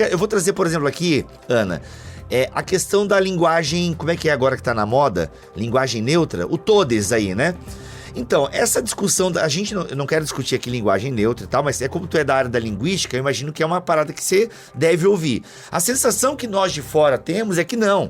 Eu vou trazer, por exemplo, aqui, Ana, a questão da linguagem, como é que é agora que tá na moda? Linguagem neutra? O todes aí, né? Então, essa discussão, a gente não quer discutir aqui linguagem neutra e tal, mas como tu é da área da linguística, eu imagino que é uma parada que você deve ouvir. A sensação que nós de fora temos é que não.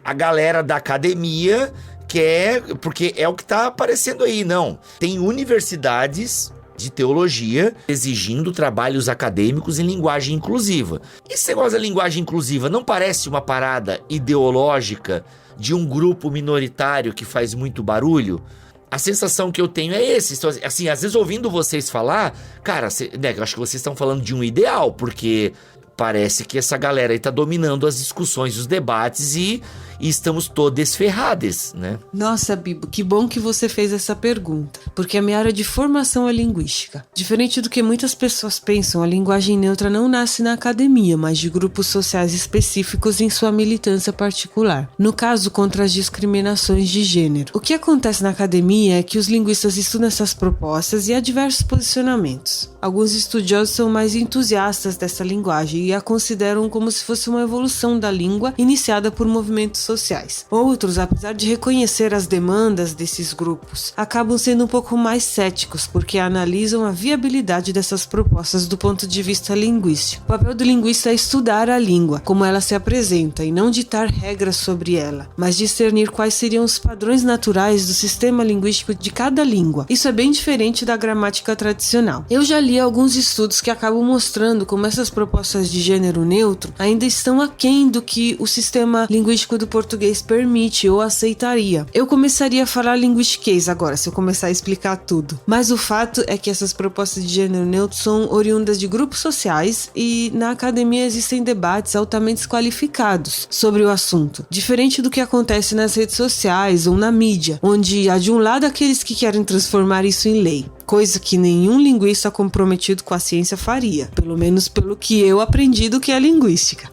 A galera da academia quer, porque é o que tá aparecendo aí, não. Tem universidades de teologia exigindo trabalhos acadêmicos em linguagem inclusiva. Esse negócio da linguagem inclusiva não parece uma parada ideológica de um grupo minoritário que faz muito barulho? A sensação que eu tenho é esse. Assim, às vezes ouvindo vocês falar, cara, né, eu acho que vocês estão falando de um ideal, porque parece que essa galera aí tá dominando as discussões, os debates e estamos todos ferrados, né? Nossa, Bibo, que bom que você fez essa pergunta, porque a minha área de formação é linguística. Diferente do que muitas pessoas pensam, a linguagem neutra não nasce na academia, mas de grupos sociais específicos em sua militância particular. No caso, contra as discriminações de gênero. O que acontece na academia é que os linguistas estudam essas propostas e há diversos posicionamentos. Alguns estudiosos são mais entusiastas dessa linguagem e a consideram como se fosse uma evolução da língua iniciada por movimentos sociais. Outros, apesar de reconhecer as demandas desses grupos, acabam sendo um pouco mais céticos porque analisam a viabilidade dessas propostas do ponto de vista linguístico. O papel do linguista é estudar a língua, como ela se apresenta, e não ditar regras sobre ela, mas discernir quais seriam os padrões naturais do sistema linguístico de cada língua. Isso é bem diferente da gramática tradicional. Eu já li alguns estudos que acabam mostrando como essas propostas de gênero neutro ainda estão aquém do que o sistema linguístico do português permite ou aceitaria. Eu começaria a falar linguistiquês agora, se eu começar a explicar tudo. Mas o fato é que essas propostas de gênero neutro são oriundas de grupos sociais e na academia existem debates altamente qualificados sobre o assunto. Diferente do que acontece nas redes sociais ou na mídia, onde há de um lado aqueles que querem transformar isso em lei, coisa que nenhum linguista comprometido com a ciência faria, pelo menos pelo que eu aprendi do que é linguística.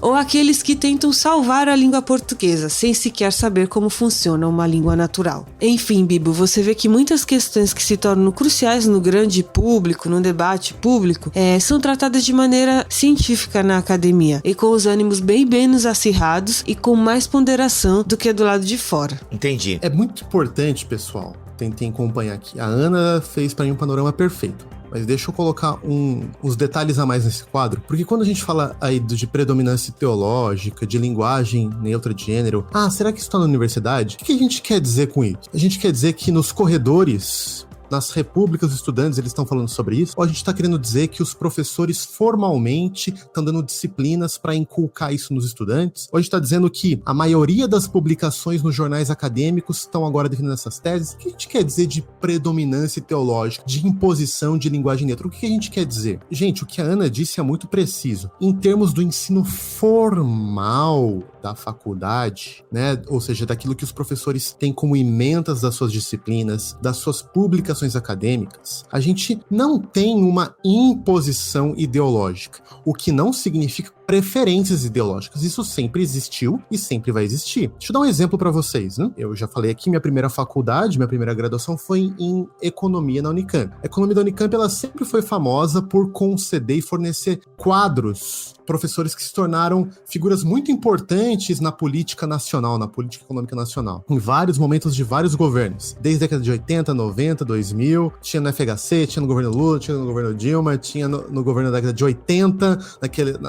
Ou aqueles que tentam salvar a língua portuguesa, sem sequer saber como funciona uma língua natural. Enfim, Bibo, você vê que muitas questões que se tornam cruciais no grande público, no debate público, são tratadas de maneira científica na academia, e com os ânimos bem menos acirrados e com mais ponderação do que do lado de fora. Entendi. É muito importante, pessoal, tentem acompanhar aqui. A Ana fez para mim um panorama perfeito. Mas deixa eu colocar uns detalhes a mais nesse quadro, porque quando a gente fala aí de predominância teológica, de linguagem neutra de gênero, será que isso está na universidade? O que a gente quer dizer com isso? A gente quer dizer que nos corredores, nas repúblicas dos estudantes, eles estão falando sobre isso? Ou a gente está querendo dizer que os professores formalmente estão dando disciplinas para inculcar isso nos estudantes? Ou a gente está dizendo que a maioria das publicações nos jornais acadêmicos estão agora definindo essas teses? O que a gente quer dizer de predominância teológica, de imposição de linguagem neutra? O que a gente quer dizer? Gente, o que a Ana disse é muito preciso. Em termos do ensino formal da faculdade, né? Ou seja, daquilo que os professores têm como ementas das suas disciplinas, das suas publicações acadêmicas, a gente não tem uma imposição ideológica, o que não significa preferências ideológicas. Isso sempre existiu e sempre vai existir. Deixa eu dar um exemplo para vocês, né? Eu já falei aqui, minha primeira faculdade, minha primeira graduação foi em economia na Unicamp. A economia da Unicamp, ela sempre foi famosa por conceder e fornecer quadros, professores que se tornaram figuras muito importantes na política nacional, na política econômica nacional, em vários momentos de vários governos, desde a década de 80, 90, 2000, tinha no FHC, tinha no governo Lula, tinha no governo Dilma, tinha no governo da década de 80,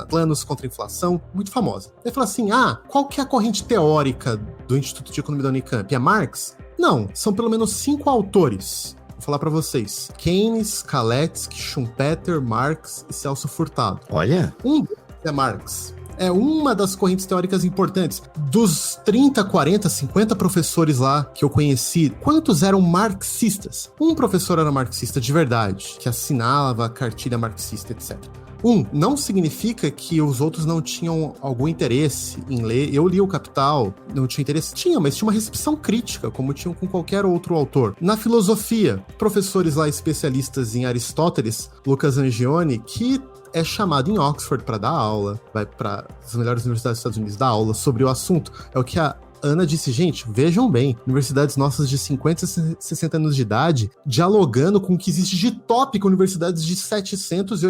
planos contra a inflação, muito famosa. Ele fala assim, qual que é a corrente teórica do Instituto de Economia da Unicamp? É Marx? Não, são pelo menos 5 autores. Vou falar pra vocês. Keynes, Kautsky, Schumpeter, Marx e Celso Furtado. Olha. Um é Marx. É uma das correntes teóricas importantes. Dos 30, 40, 50 professores lá que eu conheci, quantos eram marxistas? Um professor era marxista de verdade, que assinava a cartilha marxista, etc. Não significa que os outros não tinham algum interesse em ler. Eu li o Capital, não tinha interesse? Tinha, mas tinha uma recepção crítica, como tinham com qualquer outro autor. Na filosofia, professores lá especialistas em Aristóteles, Lucas Angione, que é chamado em Oxford para dar aula, vai para as melhores universidades dos Estados Unidos dar aula sobre o assunto. É o que a Ana disse, gente, vejam bem, universidades nossas de 50 e 60 anos de idade, dialogando com o que existe de top com universidades de 700 e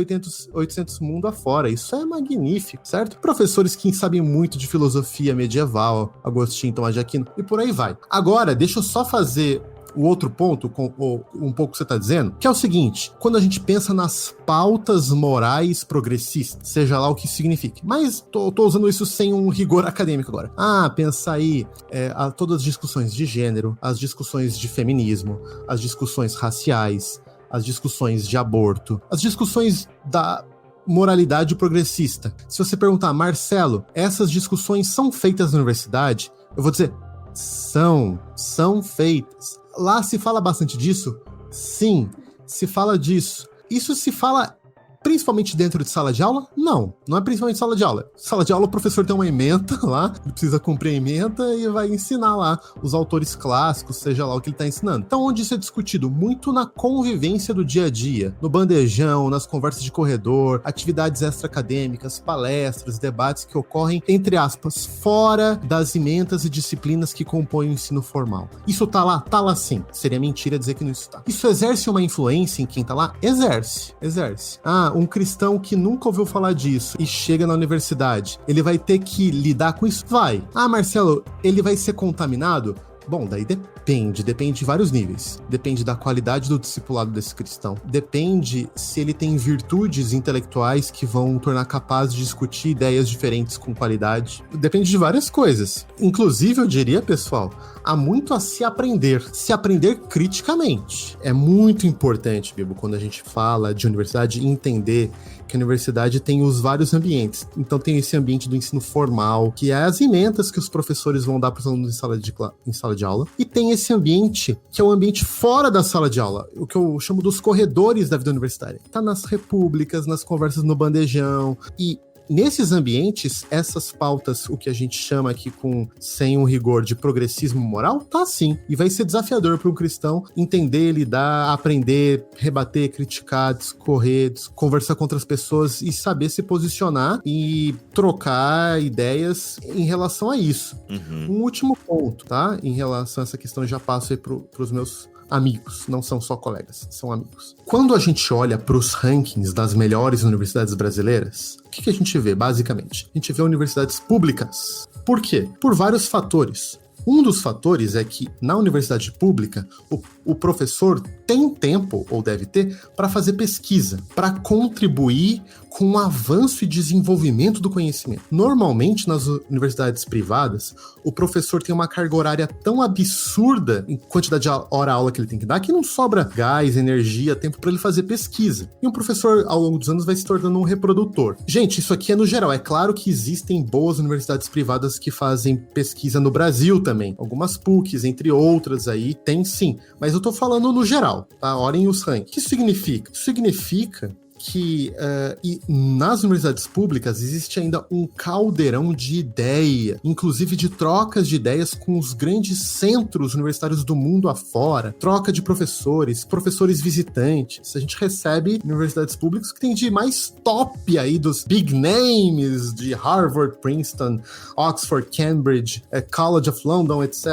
800 mundo afora. Isso é magnífico, certo? Professores que sabem muito de filosofia medieval, Agostinho, Tomás de Aquino, e por aí vai. Agora, deixa eu só fazer o outro ponto, um pouco que você está dizendo, que é o seguinte, quando a gente pensa nas pautas morais progressistas, seja lá o que signifique, mas tô usando isso sem um rigor acadêmico agora. Pensa aí todas as discussões de gênero, as discussões de feminismo, as discussões raciais, as discussões de aborto, as discussões da moralidade progressista. Se você perguntar, Marcelo, essas discussões são feitas na universidade? Eu vou dizer, são feitas. Lá se fala bastante disso? Sim, se fala disso. Isso se fala principalmente dentro de sala de aula? Não é principalmente sala de aula. Sala de aula o professor tem uma ementa lá, ele precisa cumprir a ementa e vai ensinar lá os autores clássicos, seja lá o que ele está ensinando. Então onde isso é discutido? Muito na convivência do dia a dia, no bandejão, nas conversas de corredor, atividades extra-acadêmicas, palestras, debates que ocorrem, entre aspas, fora das ementas e disciplinas que compõem o ensino formal. Isso tá lá? Tá lá sim. Seria mentira dizer que não está. Isso exerce uma influência em quem tá lá? Exerce. Um cristão que nunca ouviu falar disso e chega na universidade, ele vai ter que lidar com isso? Vai. Marcelo, ele vai ser contaminado? Bom, daí depende de vários níveis. Depende da qualidade do discipulado desse cristão. Depende se ele tem virtudes intelectuais que vão tornar capaz de discutir ideias diferentes com qualidade. Depende de várias coisas. Inclusive, eu diria, pessoal, há muito a se aprender criticamente. É muito importante, Bibo, quando a gente fala de universidade, entender que a universidade tem os vários ambientes. Então tem esse ambiente do ensino formal, que é as ementas que os professores vão dar para os alunos em sala de aula, e tem esse ambiente que é o ambiente fora da sala de aula, o que eu chamo dos corredores da vida universitária. Tá nas repúblicas, nas conversas no bandejão, e nesses ambientes, essas pautas, o que a gente chama aqui sem um rigor de progressismo moral, tá sim. E vai ser desafiador para um cristão entender, lidar, aprender, rebater, criticar, discorrer, conversar com outras pessoas e saber se posicionar e trocar ideias em relação a isso. Um último ponto, tá? Em relação a essa questão, eu já passo aí pros meus amigos, não são só colegas, são amigos. Quando a gente olha para os rankings das melhores universidades brasileiras, o que a gente vê, basicamente? A gente vê universidades públicas. Por quê? Por vários fatores. Um dos fatores é que, na universidade pública, o professor tem tempo, ou deve ter, para fazer pesquisa, para contribuir com o avanço e desenvolvimento do conhecimento. Normalmente, nas universidades privadas, o professor tem uma carga horária tão absurda em quantidade de hora-aula que ele tem que dar, que não sobra gás, energia, tempo para ele fazer pesquisa. E um professor, ao longo dos anos, vai se tornando um reprodutor. Gente, isso aqui é no geral. É claro que existem boas universidades privadas que fazem pesquisa no Brasil também. Algumas PUCs, entre outras aí, tem sim. Mas eu tô falando no geral, tá? Olhem os rankings. O que isso significa? Isso significa que e nas universidades públicas existe ainda um caldeirão de ideia, inclusive de trocas de ideias com os grandes centros universitários do mundo afora, troca de professores visitantes. A gente recebe universidades públicas que tem de mais top aí dos big names de Harvard, Princeton, Oxford, Cambridge, College of London, etc.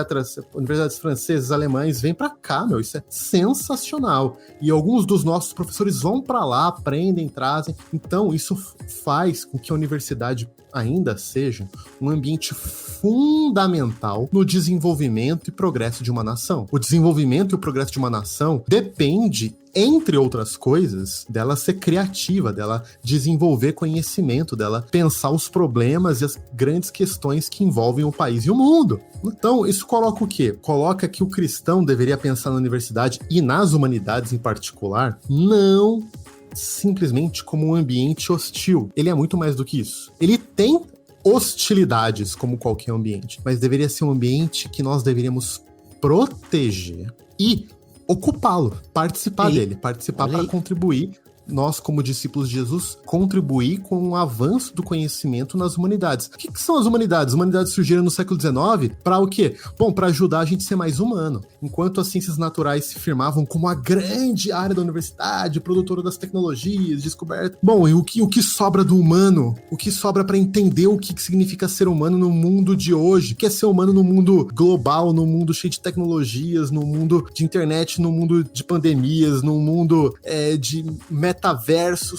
Universidades francesas, alemães, vêm pra cá, meu, isso é sensacional. E alguns dos nossos professores vão pra lá, aprendem, trazem. Então, isso faz com que a universidade ainda seja um ambiente fundamental no desenvolvimento e progresso de uma nação. O desenvolvimento e o progresso de uma nação depende, entre outras coisas, dela ser criativa, dela desenvolver conhecimento, dela pensar os problemas e as grandes questões que envolvem o país e o mundo. Então, isso coloca o quê? Coloca que o cristão deveria pensar na universidade e nas humanidades em particular, não simplesmente como um ambiente hostil. Ele é muito mais do que isso. Ele tem hostilidades como qualquer ambiente, mas deveria ser um ambiente que nós deveríamos proteger e ocupá-lo, participar dele, participar para contribuir. Nós, como discípulos de Jesus, contribuir com o avanço do conhecimento nas humanidades. O que são as humanidades? As humanidades surgiram no século XIX para o quê? Bom, para ajudar a gente a ser mais humano. Enquanto as ciências naturais se firmavam como a grande área da universidade, produtora das tecnologias, descoberta. Bom, e o que sobra do humano? O que sobra para entender o que significa ser humano no mundo de hoje? O que é ser humano no mundo global, no mundo cheio de tecnologias, no mundo de internet, no mundo de pandemias, no mundo de metaversos?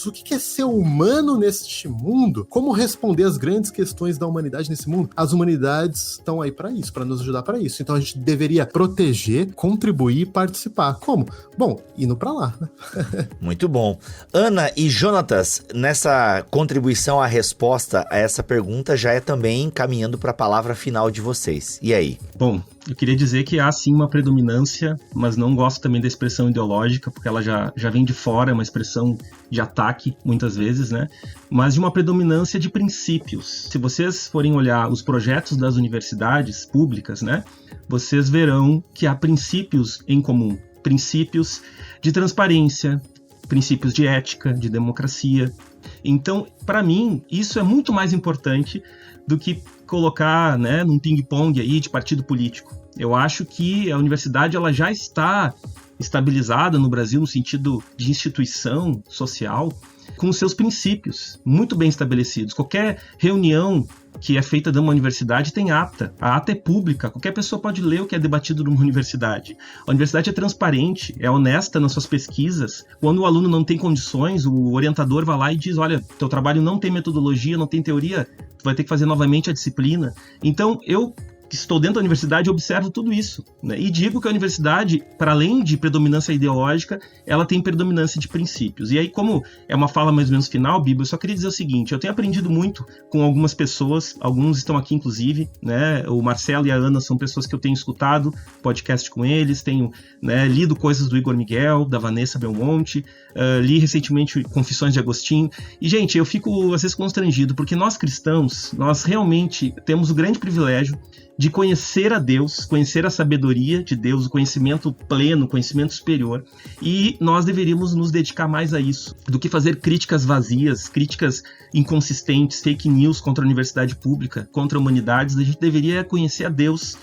O que é ser humano neste mundo? Como responder às grandes questões da humanidade nesse mundo? As humanidades estão aí para isso, para nos ajudar para isso. Então a gente deveria proteger, contribuir e participar. Como? Bom, indo para lá, né? Muito bom. Ana e Jonatas, nessa contribuição à resposta a essa pergunta, já é também caminhando para a palavra final de vocês. E aí? Bom, eu queria dizer que há sim uma predominância, mas não gosto também da expressão ideológica, porque ela já vem de fora, é uma expressão de ataque, muitas vezes, né? Mas de uma predominância de princípios. Se vocês forem olhar os projetos das universidades públicas, né? Vocês verão que há princípios em comum. Princípios de transparência, princípios de ética, de democracia. Então, para mim, isso é muito mais importante do que colocar, né, num ping-pong aí de partido político. Eu acho que a universidade ela já está estabilizada no Brasil no sentido de instituição social, com seus princípios muito bem estabelecidos. Qualquer reunião que é feita numa universidade tem ata. A ata é pública, qualquer pessoa pode ler o que é debatido numa universidade. A universidade é transparente, é honesta nas suas pesquisas. Quando o aluno não tem condições, o orientador vai lá e diz, olha, teu trabalho não tem metodologia, não tem teoria, tu vai ter que fazer novamente a disciplina. Então, eu que estou dentro da universidade, eu observo tudo isso, né? E digo que a universidade, para além de predominância ideológica, ela tem predominância de princípios. E aí, como é uma fala mais ou menos final, Biba, eu só queria dizer o seguinte, eu tenho aprendido muito com algumas pessoas, alguns estão aqui inclusive, né? O Marcelo e a Ana são pessoas que eu tenho escutado podcast com eles, tenho, né, lido coisas do Igor Miguel, da Vanessa Belmonte, li recentemente Confissões de Agostinho, e gente, eu fico às vezes constrangido, porque nós cristãos, nós realmente temos o grande privilégio de conhecer a Deus, conhecer a sabedoria de Deus, o conhecimento pleno, o conhecimento superior, e nós deveríamos nos dedicar mais a isso, do que fazer críticas vazias, críticas inconsistentes, fake news contra a universidade pública, contra humanidades. A gente deveria conhecer a Deus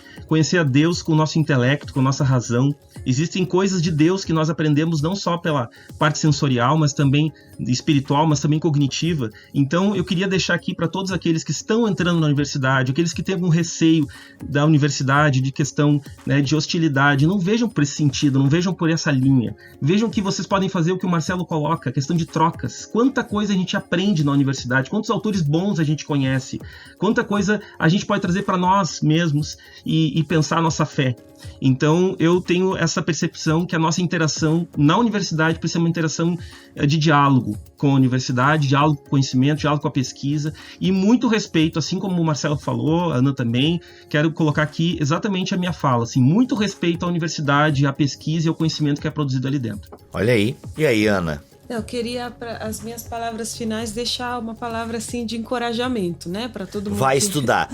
com o nosso intelecto, com a nossa razão. Existem coisas de Deus que nós aprendemos não só pela parte sensorial, mas também espiritual, mas também cognitiva. Então, eu queria deixar aqui para todos aqueles que estão entrando na universidade, aqueles que têm algum receio da universidade, de questão, né, de hostilidade, não vejam por esse sentido, não vejam por essa linha. Vejam que vocês podem fazer o que o Marcelo coloca, a questão de trocas. Quanta coisa a gente aprende na universidade, quantos autores bons a gente conhece, quanta coisa a gente pode trazer para nós mesmos e pensar a nossa fé. Então, eu tenho essa percepção que a nossa interação na universidade precisa ser uma interação de diálogo com a universidade, diálogo com o conhecimento, diálogo com a pesquisa e muito respeito, assim como o Marcelo falou, a Ana também, quero colocar aqui exatamente a minha fala, assim, muito respeito à universidade, à pesquisa e ao conhecimento que é produzido ali dentro. Olha aí. E aí, Ana? Eu queria, para as minhas palavras finais, deixar uma palavra assim de encorajamento, né? Para todo mundo. Vai estudar.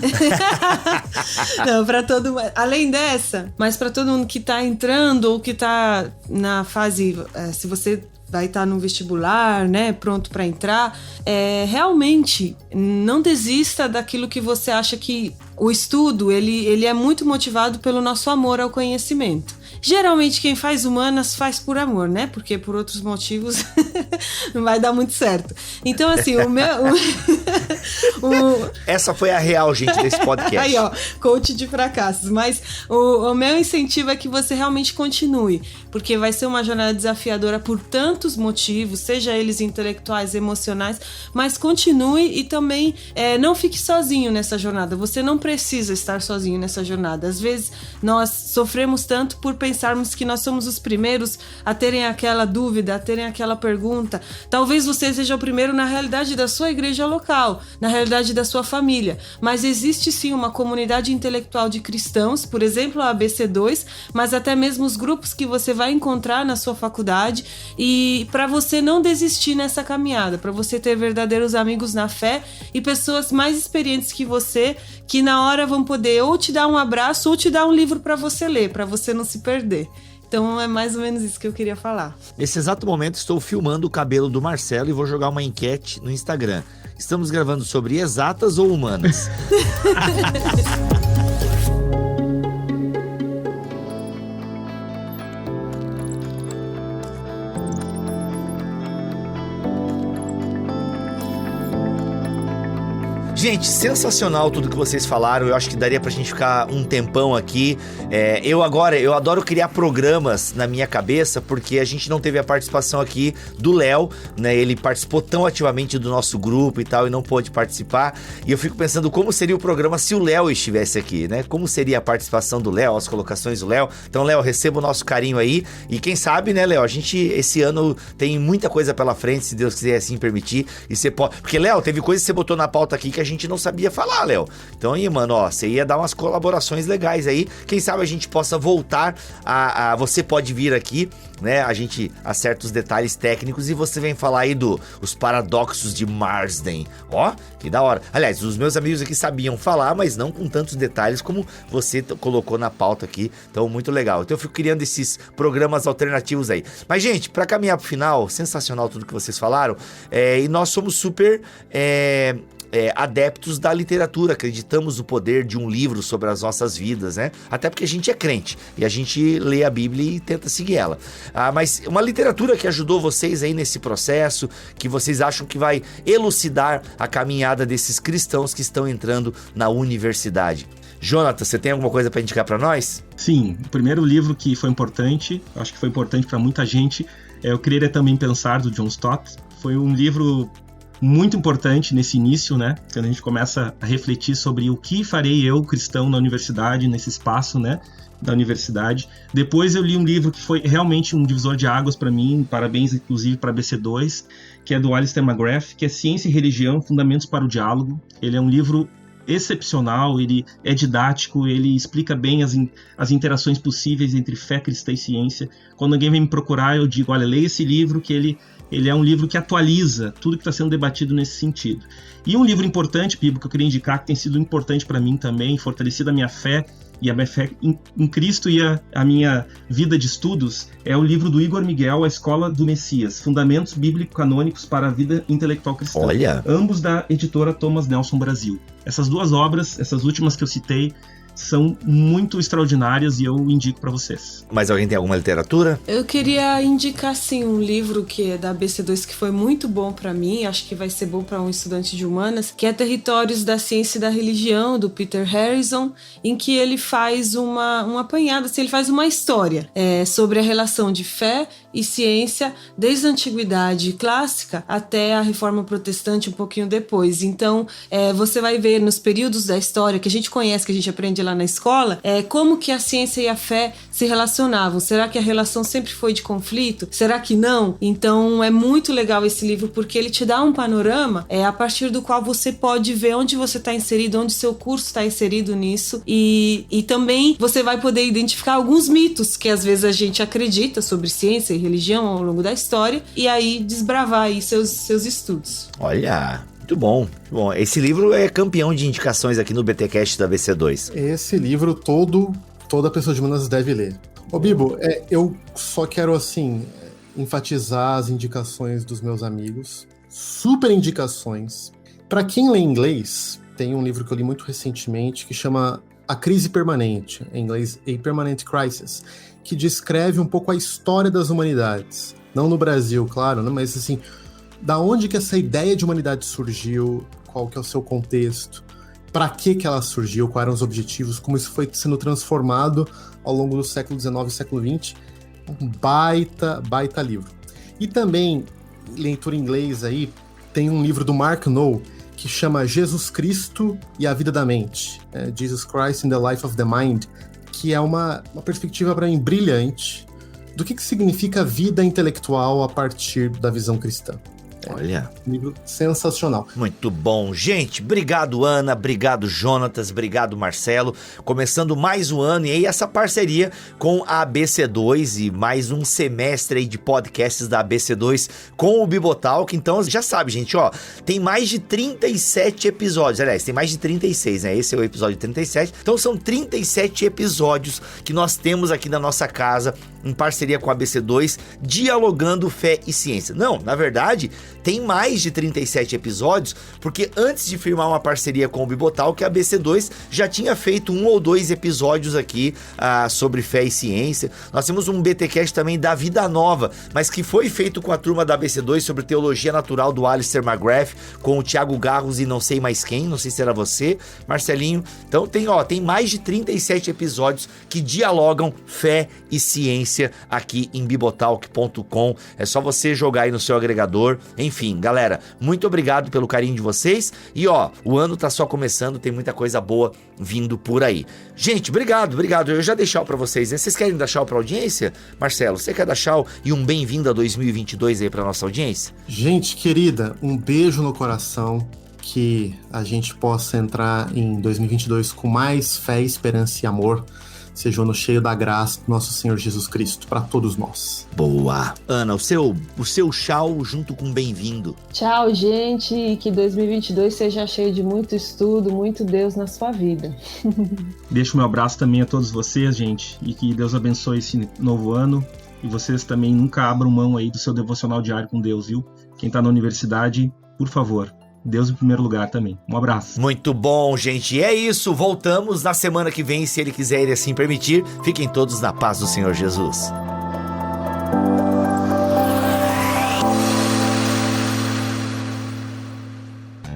Não, para todo mundo. Além dessa, mas para todo mundo que está entrando ou que está na fase, se você vai estar no vestibular, né, pronto para entrar, realmente não desista daquilo que você acha que o estudo, ele é muito motivado pelo nosso amor ao conhecimento. Geralmente quem faz humanas faz por amor, né? Porque por outros motivos não vai dar muito certo. Então, assim, Essa foi a real, gente, desse podcast. Aí, ó, coach de fracassos. Mas o meu incentivo é que você realmente continue, porque vai ser uma jornada desafiadora por tantos motivos, seja eles intelectuais, emocionais, mas continue e também não fique sozinho nessa jornada. Você não precisa estar sozinho nessa jornada. Às vezes nós sofremos tanto por pensarmos que nós somos os primeiros a terem aquela dúvida, a terem aquela pergunta. Talvez você seja o primeiro na realidade da sua igreja local, na realidade da sua família, mas existe sim uma comunidade intelectual de cristãos, por exemplo a ABC2, mas até mesmo os grupos que você vai encontrar na sua faculdade, e para você não desistir nessa caminhada, para você ter verdadeiros amigos na fé e pessoas mais experientes que você, que na hora vão poder ou te dar um abraço ou te dar um livro para você ler, para você não se perder. Então é mais ou menos isso que eu queria falar. Nesse exato momento estou filmando o cabelo do Marcelo e vou jogar uma enquete no Instagram. Estamos gravando sobre exatas ou humanas? Gente, sensacional tudo que vocês falaram. Eu acho que daria pra gente ficar um tempão aqui. Eu adoro criar programas na minha cabeça, porque a gente não teve a participação aqui do Léo, né? Ele participou tão ativamente do nosso grupo e tal, e não pôde participar. E eu fico pensando como seria o programa se o Léo estivesse aqui, né? Como seria a participação do Léo, as colocações do Léo. Então, Léo, receba o nosso carinho aí. E quem sabe, né, Léo, a gente esse ano tem muita coisa pela frente, se Deus quiser assim permitir. E você pode... Porque, Léo, teve coisa que você botou na pauta aqui que a gente não sabia falar, Léo. Então aí, mano, ó, você ia dar umas colaborações legais aí. Quem sabe a gente possa voltar a você pode vir aqui, né? A gente acerta os detalhes técnicos e você vem falar aí os paradoxos de Marsden. Ó, que da hora. Aliás, os meus amigos aqui sabiam falar, mas não com tantos detalhes como você colocou na pauta aqui. Então, muito legal. Então eu fico criando esses programas alternativos aí. Mas, gente, pra caminhar pro final, sensacional tudo que vocês falaram. E nós somos super... adeptos da literatura, acreditamos no poder de um livro sobre as nossas vidas, né? Até porque a gente é crente e a gente lê a Bíblia e tenta seguir ela. Mas uma literatura que ajudou vocês aí nesse processo, que vocês acham que vai elucidar a caminhada desses cristãos que estão entrando na universidade. Jonathan, você tem alguma coisa para indicar para nós? Sim, o primeiro livro que foi importante, acho que foi importante para muita gente, é O Crer é Também Pensar, do John Stott. Foi um livro muito importante nesse início, né? Quando a gente começa a refletir sobre o que farei eu, cristão, na universidade, nesse espaço, né? Da universidade. Depois eu li um livro que foi realmente um divisor de águas para mim, parabéns inclusive para a ABC2, que é do Alistair McGrath, que é Ciência e Religião, Fundamentos para o Diálogo. Ele é um livro excepcional, ele é didático, ele explica bem as interações possíveis entre fé cristã e ciência. Quando alguém vem me procurar, eu digo, olha, leia esse livro, que ele é um livro que atualiza tudo que está sendo debatido nesse sentido. E um livro importante, Bibo, que eu queria indicar, que tem sido importante para mim também, fortalecido a minha fé e a minha fé em Cristo e a minha vida de estudos, é o livro do Igor Miguel, A Escola do Messias, Fundamentos Bíblico-Canônicos para a Vida Intelectual Cristã. Olha! Ambos da editora Thomas Nelson Brasil. Essas duas obras, essas últimas que eu citei, são muito extraordinárias e eu indico para vocês. Mas alguém tem alguma literatura? Eu queria indicar, sim, um livro que é da ABC2 que foi muito bom para mim, acho que vai ser bom para um estudante de humanas, que é Territórios da Ciência e da Religião, do Peter Harrison, em que ele faz um apanhado, assim, ele faz uma história sobre a relação de fé e ciência desde a Antiguidade Clássica até a Reforma Protestante um pouquinho depois. Então, você vai ver nos períodos da história que a gente conhece, que a gente aprende lá na escola, como que a ciência e a fé se relacionavam. Será que a relação sempre foi de conflito? Será que não? Então é muito legal esse livro porque ele te dá um panorama a partir do qual você pode ver onde você está inserido, onde seu curso está inserido nisso, e também você vai poder identificar alguns mitos que às vezes a gente acredita sobre ciência e religião ao longo da história, e aí desbravar aí seus estudos. Olha... Muito bom. Esse livro é campeão de indicações aqui no BTcast da ABC2. Esse livro toda pessoa de humanas deve ler. Ô Bibo, eu só quero assim enfatizar as indicações dos meus amigos. Super indicações. Para quem lê inglês, tem um livro que eu li muito recentemente que chama A Crise Permanente, em inglês A Permanent Crisis, que descreve um pouco a história das humanidades. Não no Brasil, claro, né? Mas assim, da onde que essa ideia de humanidade surgiu, qual que é o seu contexto, para que ela surgiu, quais eram os objetivos, como isso foi sendo transformado ao longo do século XIX e século XX. Um baita livro. E também, leitura em inglês aí, tem um livro do Mark Noll que chama Jesus Cristo e a Vida da Mente, Jesus Christ in the Life of the Mind, que é uma perspectiva para mim brilhante do que significa vida intelectual a partir da visão cristã. Olha. Um livro sensacional. Muito bom. Gente, obrigado, Ana, obrigado, Jonatas, obrigado, Marcelo. Começando mais um ano e aí essa parceria com a ABC2 e mais um semestre aí de podcasts da ABC2 com o Bibotalk. Então, já sabe, gente, ó, tem mais de 37 episódios. Aliás, tem mais de 36, né? Esse é o episódio 37. Então, são 37 episódios que nós temos aqui na nossa casa em parceria com a ABC2, dialogando fé e ciência. Não, na verdade, tem mais de 37 episódios, porque antes de firmar uma parceria com o Bibotalk, a ABC2 já tinha feito 1 ou 2 episódios aqui sobre fé e ciência. Nós temos um BTcast também da Vida Nova, mas que foi feito com a turma da ABC2 sobre teologia natural do Alistair McGrath, com o Thiago Garros e não sei mais quem, não sei se era você, Marcelinho. Então tem mais de 37 episódios que dialogam fé e ciência aqui em bibotalk.com. É só você jogar aí no seu agregador. Enfim, galera, muito obrigado pelo carinho de vocês. E ó, o ano tá só começando, tem muita coisa boa vindo por aí. Gente, obrigado. Eu já dei tchau pra vocês, né? Vocês querem dar tchau pra audiência? Marcelo, você quer dar tchau e um bem-vindo a 2022 aí pra nossa audiência? Gente querida, um beijo no coração. Que a gente possa entrar em 2022 com mais fé, esperança e amor. Seja um ano cheio da graça do nosso Senhor Jesus Cristo para todos nós. Boa. Ana, o seu tchau junto com bem-vindo. Tchau, gente, e que 2022 seja cheio de muito estudo, muito Deus na sua vida. Deixo meu abraço também a todos vocês, gente, e que Deus abençoe esse novo ano. E vocês também nunca abram mão aí do seu devocional diário com Deus, viu? Quem tá na universidade, por favor, Deus em primeiro lugar também. Um abraço. Muito bom, gente. E é isso. Voltamos na semana que vem, se Ele quiser e assim permitir. Fiquem todos na paz do Senhor Jesus.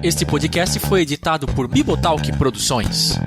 Este podcast foi editado por Bibotalk Produções.